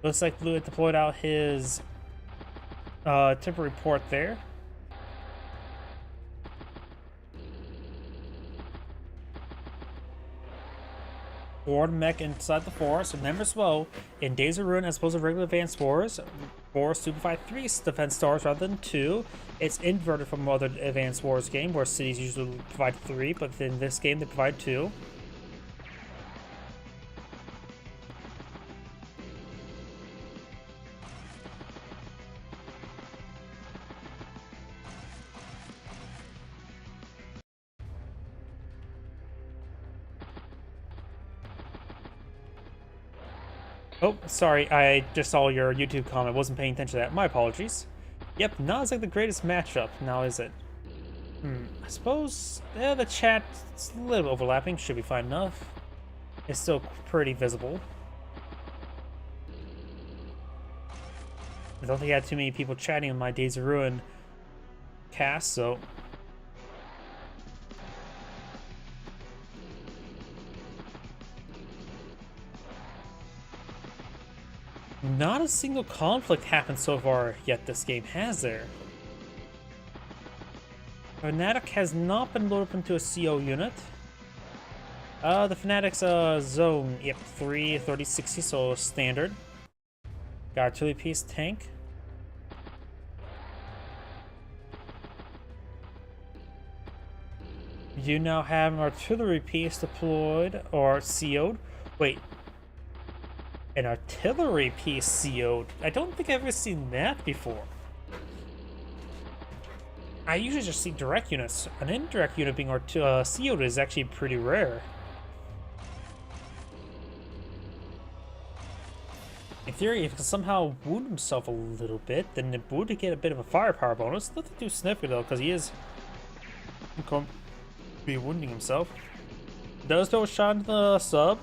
Looks like Blue had deployed out his temporary port there. Board mech inside the forest. Remember as well, in Days of Ruin, as opposed to regular advanced wars, wars do provide 3 defense stars rather than 2. It's inverted from other advanced wars game where cities usually provide 3, but in this game they provide 2. Oh, sorry, I just saw your YouTube comment. Wasn't paying attention to that. My apologies. Yep, not exactly the greatest matchup, now is it? I suppose the chat's a little overlapping. Should be fine enough. It's still pretty visible. I don't think I had too many people chatting in my Days of Ruin cast, so... Not a single conflict happened so far yet this game, has there? Fnatic has not been loaded up into a CO unit. The Fnatic's zone, yep, 3, 30, 60, so standard. Got artillery piece tank. You now have an artillery piece deployed or CO'd. Wait. An artillery piece CO'd? I don't think I've ever seen that before. I usually just see direct units. An indirect unit being CO'd is actually pretty rare. In theory, if he can somehow wound himself a little bit, then it would get a bit of a firepower bonus. Nothing too significant though, because he is going to be wounding himself. Does throw a shot into the sub.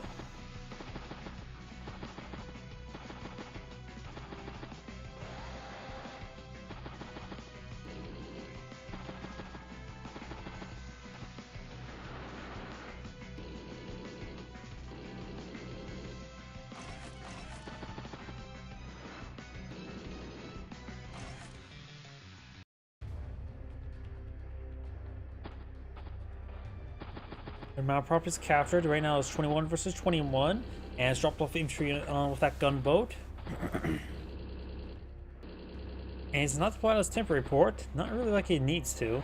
The amount of properties captured right now is 21 versus 21, and it's dropped off infantry with that gunboat. And it's not deployed as temporary port, not really like it needs to.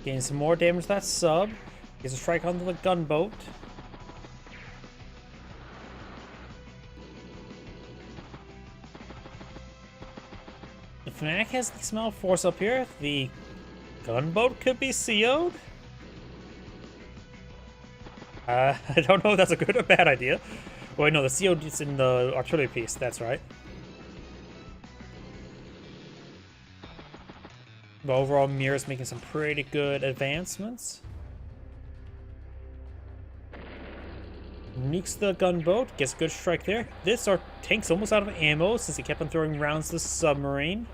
Getting some more damage to that sub. Gets a strike onto the gunboat. The Fnatic has the small force up here. The gunboat could be CO'd. I don't know if that's a good or bad idea. Wait, no, the CO'd is in the artillery piece. That's right. But overall, Mira's making some pretty good advancements. Nukes the gunboat, gets a good strike there. This our tank's almost out of ammo since he kept on throwing rounds to the submarine.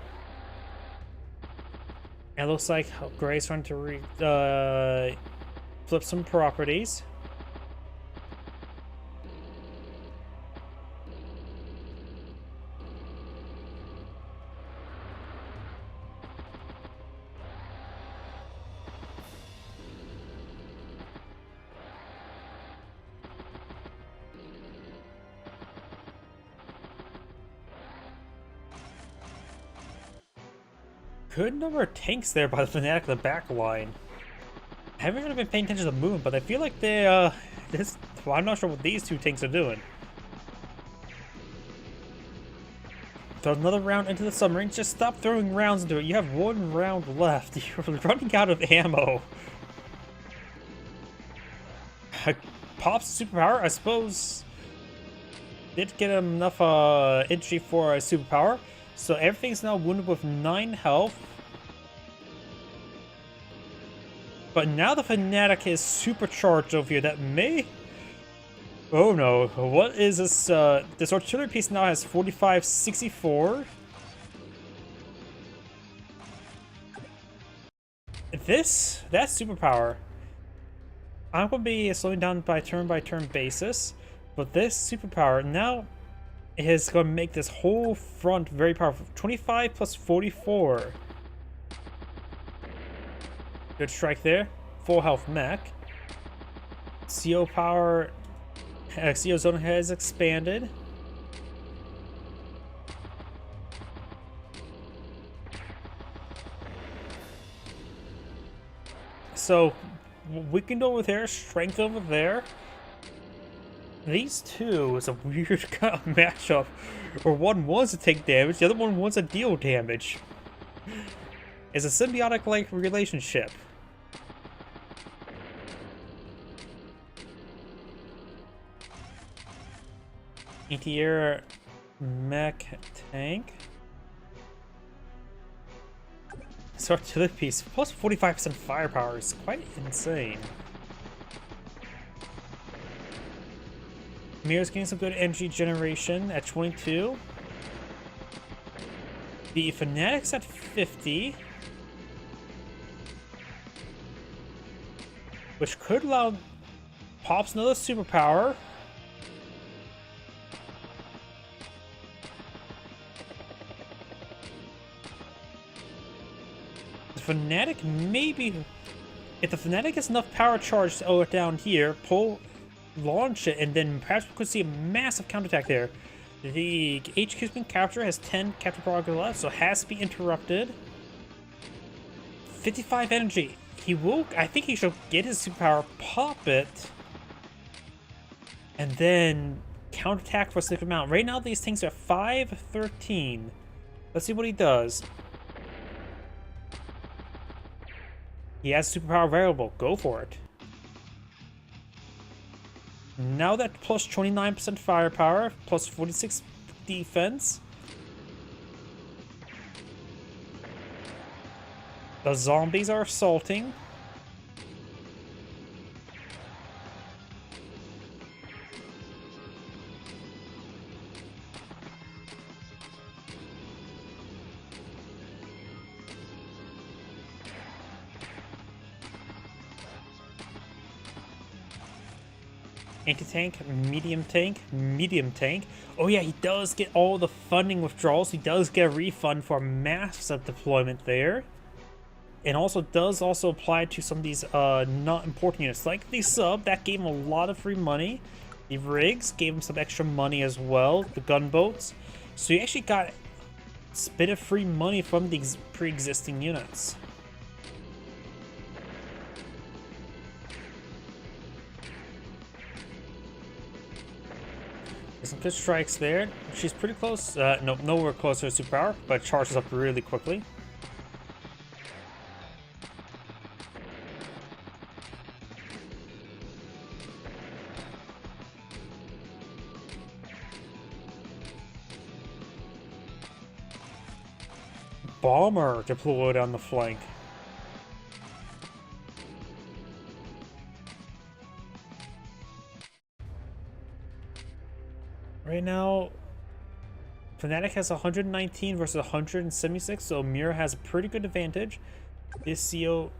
And it looks like Gray's trying to flip some properties. Good number of tanks there by the Fnatic in the back line. I haven't really been paying attention to the movement, but I feel like they, well, I'm not sure what these two tanks are doing. Throw another round into the submarine. Just stop throwing rounds into it. You have 1 round left. You're running out of ammo. Pop's superpower, I suppose, did get him enough energy for a superpower. So everything's now wounded with 9 health. But now the Fnatic is supercharged over here. That may... Oh no, what is this? This artillery piece now has 45-64. That superpower. I'm going to be slowing down by turn basis. But this superpower now is going to make this whole front very powerful. 25 plus 44. Good strike there. Full health mech. CO power. CO zone has expanded. So weakened over there, strength over there. These two is a weird kind of matchup, where one wants to take damage, the other one wants to deal damage. It's a symbiotic-like relationship. Anti-air mech tank. This artillery piece, plus 45% firepower is quite insane. Mirror's getting some good energy generation at 22. The Fnatic's at 50. Which could allow Pops another superpower. The Fnatic maybe... If the Fnatic has enough power charge to down here, launch it, and then perhaps we could see a massive counterattack there. The HQ's been captured, has 10 capture progress left, so has to be interrupted. 55 energy. He will, I think he should get his superpower, pop it, and then counterattack for a significant amount. Right now these things are 5-13. Let's see what he does. He has superpower variable. Go for it. Now that plus 29% firepower, plus 46 defense. The zombies are assaulting. Anti-tank, medium tank, medium tank. Oh yeah, he does get all the funding withdrawals. He does get a refund for massive deployment there. And also does also apply to some of these not important units. Like the sub, that gave him a lot of free money. The rigs gave him some extra money as well. The gunboats. So he actually got a bit of free money from these pre-existing units. Some good strikes there. She's pretty close. No, nowhere closer to superpower, but charges up really quickly. Bomber deployed on the flank. Right now, Fnatic has 119 versus 176, so Mirror has a pretty good advantage. This CO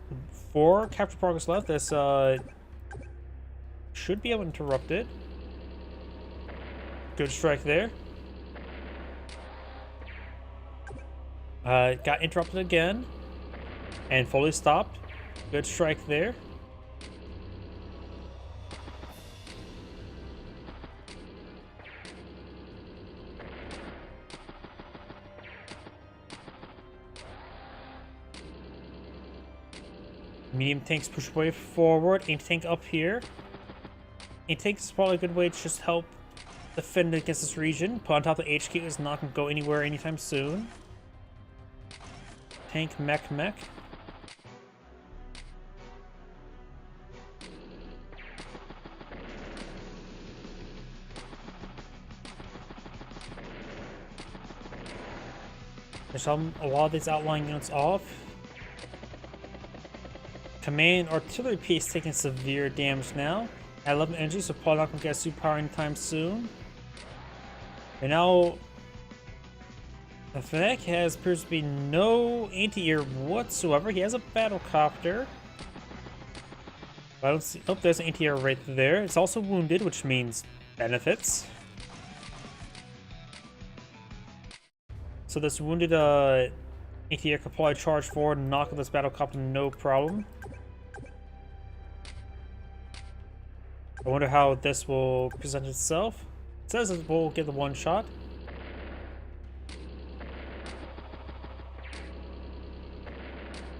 4 capture progress left. This should be able to interrupt it. Good strike there. Got interrupted again and fully stopped. Good strike there. Medium tanks push way forward. Anti-tank up here. Anti-tank is probably a good way to just help defend against this region. Put on top of the HQ is not going to go anywhere anytime soon. Tank, mech, mech. There's a lot of these outlying units off. Command artillery piece taking severe damage now. At 11 energy, so probably not gonna get superpower anytime soon. And now the Fnatic appears to be no anti-air whatsoever. He has a battlecopter. I don't see. Oh, there's an anti-air right there. It's also wounded, which means benefits. So this wounded anti-air could probably charge forward and knock out this battlecopter no problem. I wonder how this will present itself. It says it will get the one shot.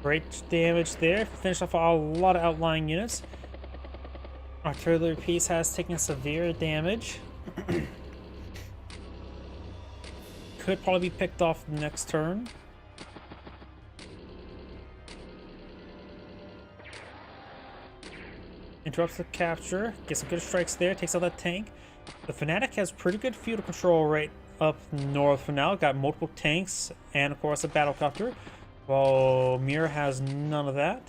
Great damage there. Finished off a lot of outlying units. Artillery piece has taken severe damage. Could probably be picked off next turn. Interrupts the capture. Gets some good strikes there. Takes out that tank. The Fnatic has pretty good field control right up north for now. Got multiple tanks and of course a battlecopter. While Mir has none of that.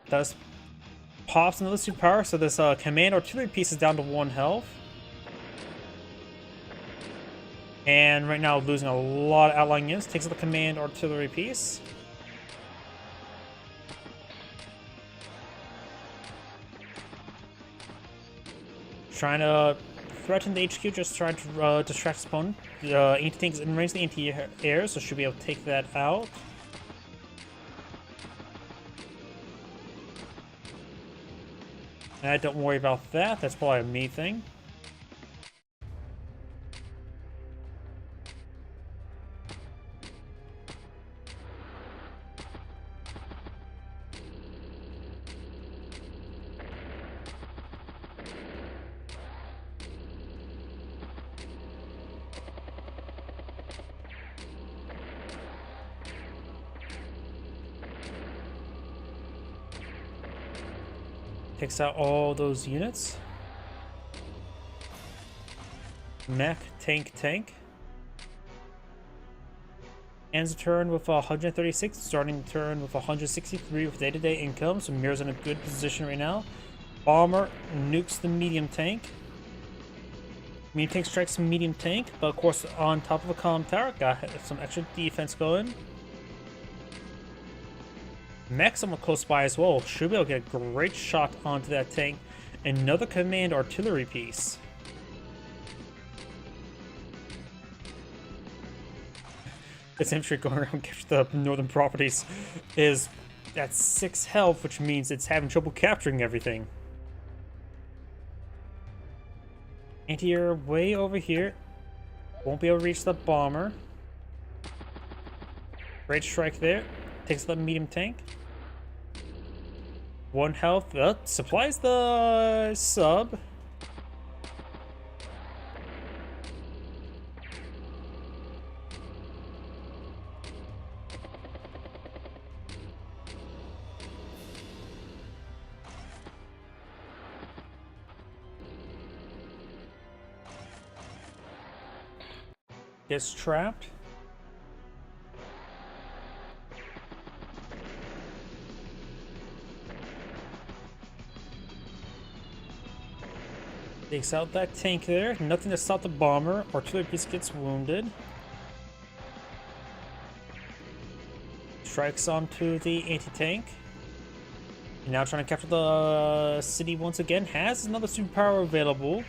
Does pops another superpower, so this command artillery piece is down to 1 health. And right now losing a lot of outlying units. Takes out the command artillery piece. Trying to threaten the HQ, just trying to distract his opponent. Anti-tank is in range of the anti-air, so should be able to take that out. Don't worry about that. That's probably a me thing. Takes out all those units. Mech, tank, tank. Ends the turn with 136, starting the turn with 163 with day-to-day income, so Mir's in a good position right now. Bomber nukes the medium tank. Medium tank strikes the medium tank, but of course on top of a column tower, got some extra defense going. Mech somewhat close by as well. Should be able to get a great shot onto that tank. Another command artillery piece. This infantry going around and capture the northern properties is at 6 health, which means it's having trouble capturing everything. Anti-air way over here. Won't be able to reach the bomber. Great strike there. Takes the medium tank. 1 health. Supplies the sub. Gets trapped. Takes out that tank there. Nothing to stop the bomber. Artillery piece gets wounded. Strikes onto the anti-tank. Now trying to capture the city once again. Has another superpower available.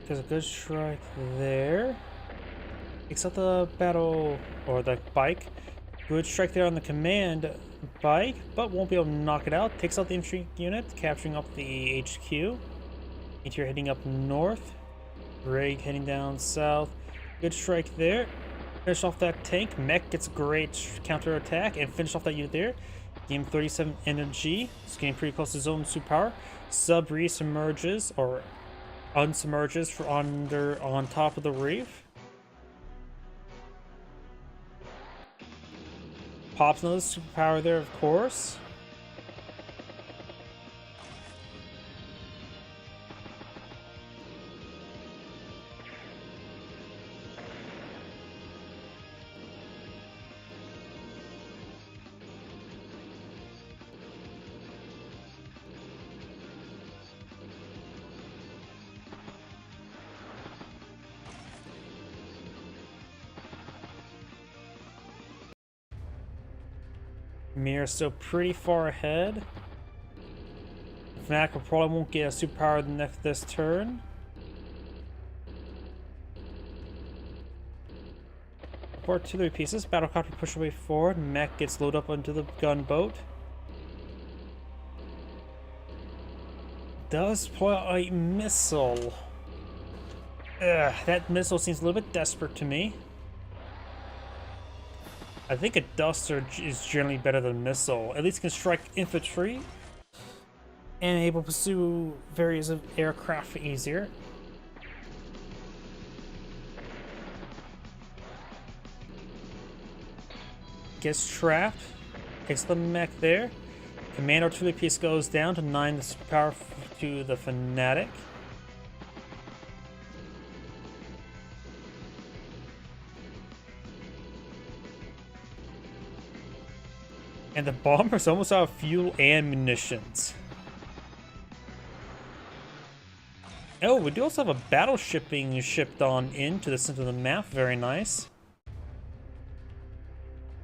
There's a good strike there. Takes out the battle, or the bike. Good strike there on the command bike, but won't be able to knock it out. Takes out the infantry unit, capturing up the HQ. Meteor heading up north. Rig heading down south. Good strike there. Finish off that tank. Mech gets a great counter attack and finish off that unit there. Game 37 energy. It's getting pretty close to zone superpower. Sub resubmerges or unsubmerges for on top of the reef. Pops another superpower there, of course. Mirror still pretty far ahead. Fnatic probably won't get a superpower this turn. For artillery pieces, battlecopter push away forward. Mech gets loaded up onto the gunboat. Does pull out a missile. That missile seems a little bit desperate to me. I think a Duster is generally better than a missile. At least it can strike infantry and able to pursue various aircraft easier. Gets trapped. Takes the mech there. Command artillery piece goes down to 9 the power to the Fnatic. And the bomber's almost out of fuel and munitions. Oh, we do also have a battleship being shipped on into the center of the map. Very nice.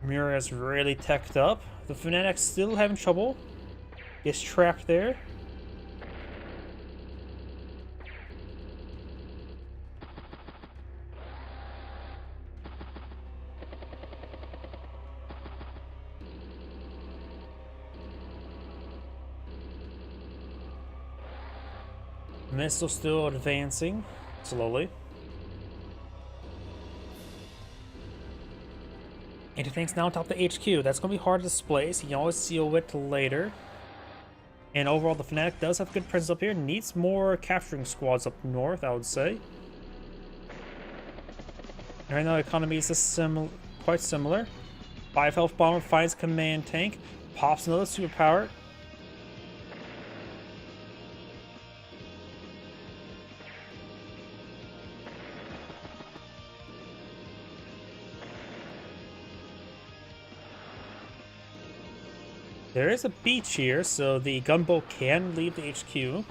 Mirror is really teched up. The Fnatic's still having trouble. Gets trapped there. Missile still advancing slowly. Anti-tank's now on top of the HQ. That's going to be hard to displace. You can always seal it later. And overall, the Fnatic does have good presence up here. Needs more capturing squads up north, I would say. And right now, the economy is quite similar. 5 health bomber finds command tank. Pops another superpower. There is a beach here, so the gunboat can leave the HQ.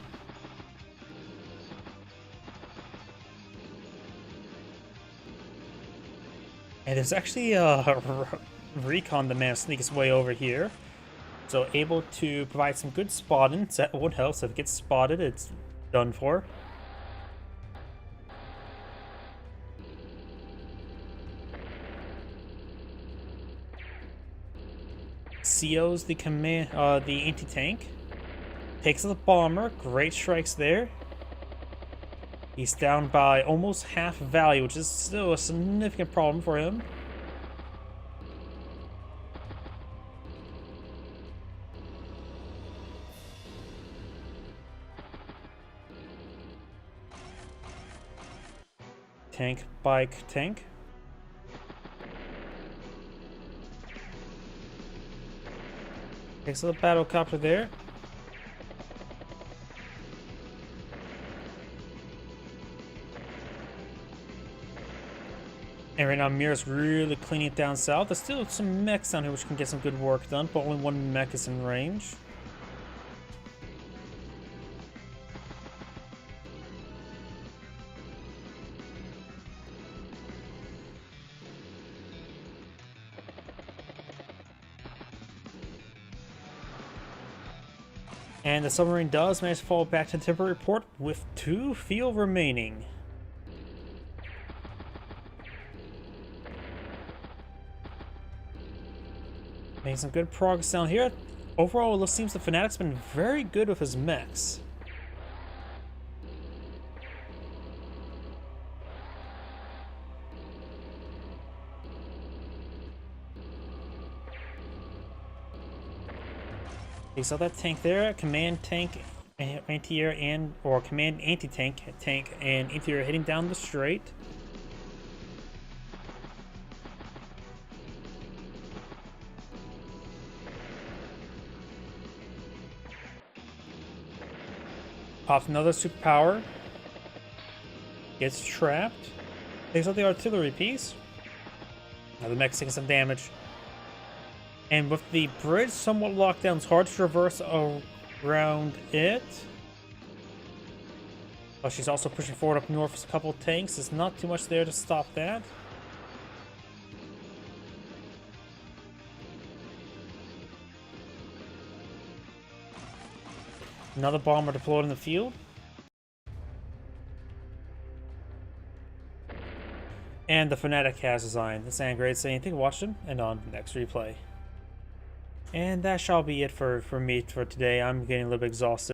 And there's actually a recon that managed to sneak his way over here. So able to provide some good spotting. That won't help, so if it gets spotted, it's done for. COs the command, the anti-tank. Takes the bomber. Great strikes there. He's down by almost half value, which is still a significant problem for him. Tank, bike, tank. Takes the battlecopter there. And right now Mirror's really cleaning it down south. There's still some mechs down here which can get some good work done, but only one mech is in range. And the submarine does manage to fall back to the temporary port with 2 fuel remaining. Making some good progress down here. Overall, it seems the Fanatic's been very good with his mechs. Okay, so that tank there, command tank, anti-air, and or command anti-tank tank and anti-air heading down the straight. Pops another superpower. Gets trapped. Takes out the artillery piece. Now the mech's taking some damage. And with the bridge somewhat locked down, it's hard to traverse around it. Oh, she's also pushing forward up north with a couple of tanks. There's not too much there to stop that. Another bomber deployed in the field. And the Fanatic has designed the Sand Grade saying, thank you for watching, and on next replay. And that shall be it for me for today. I'm getting a little bit exhausted.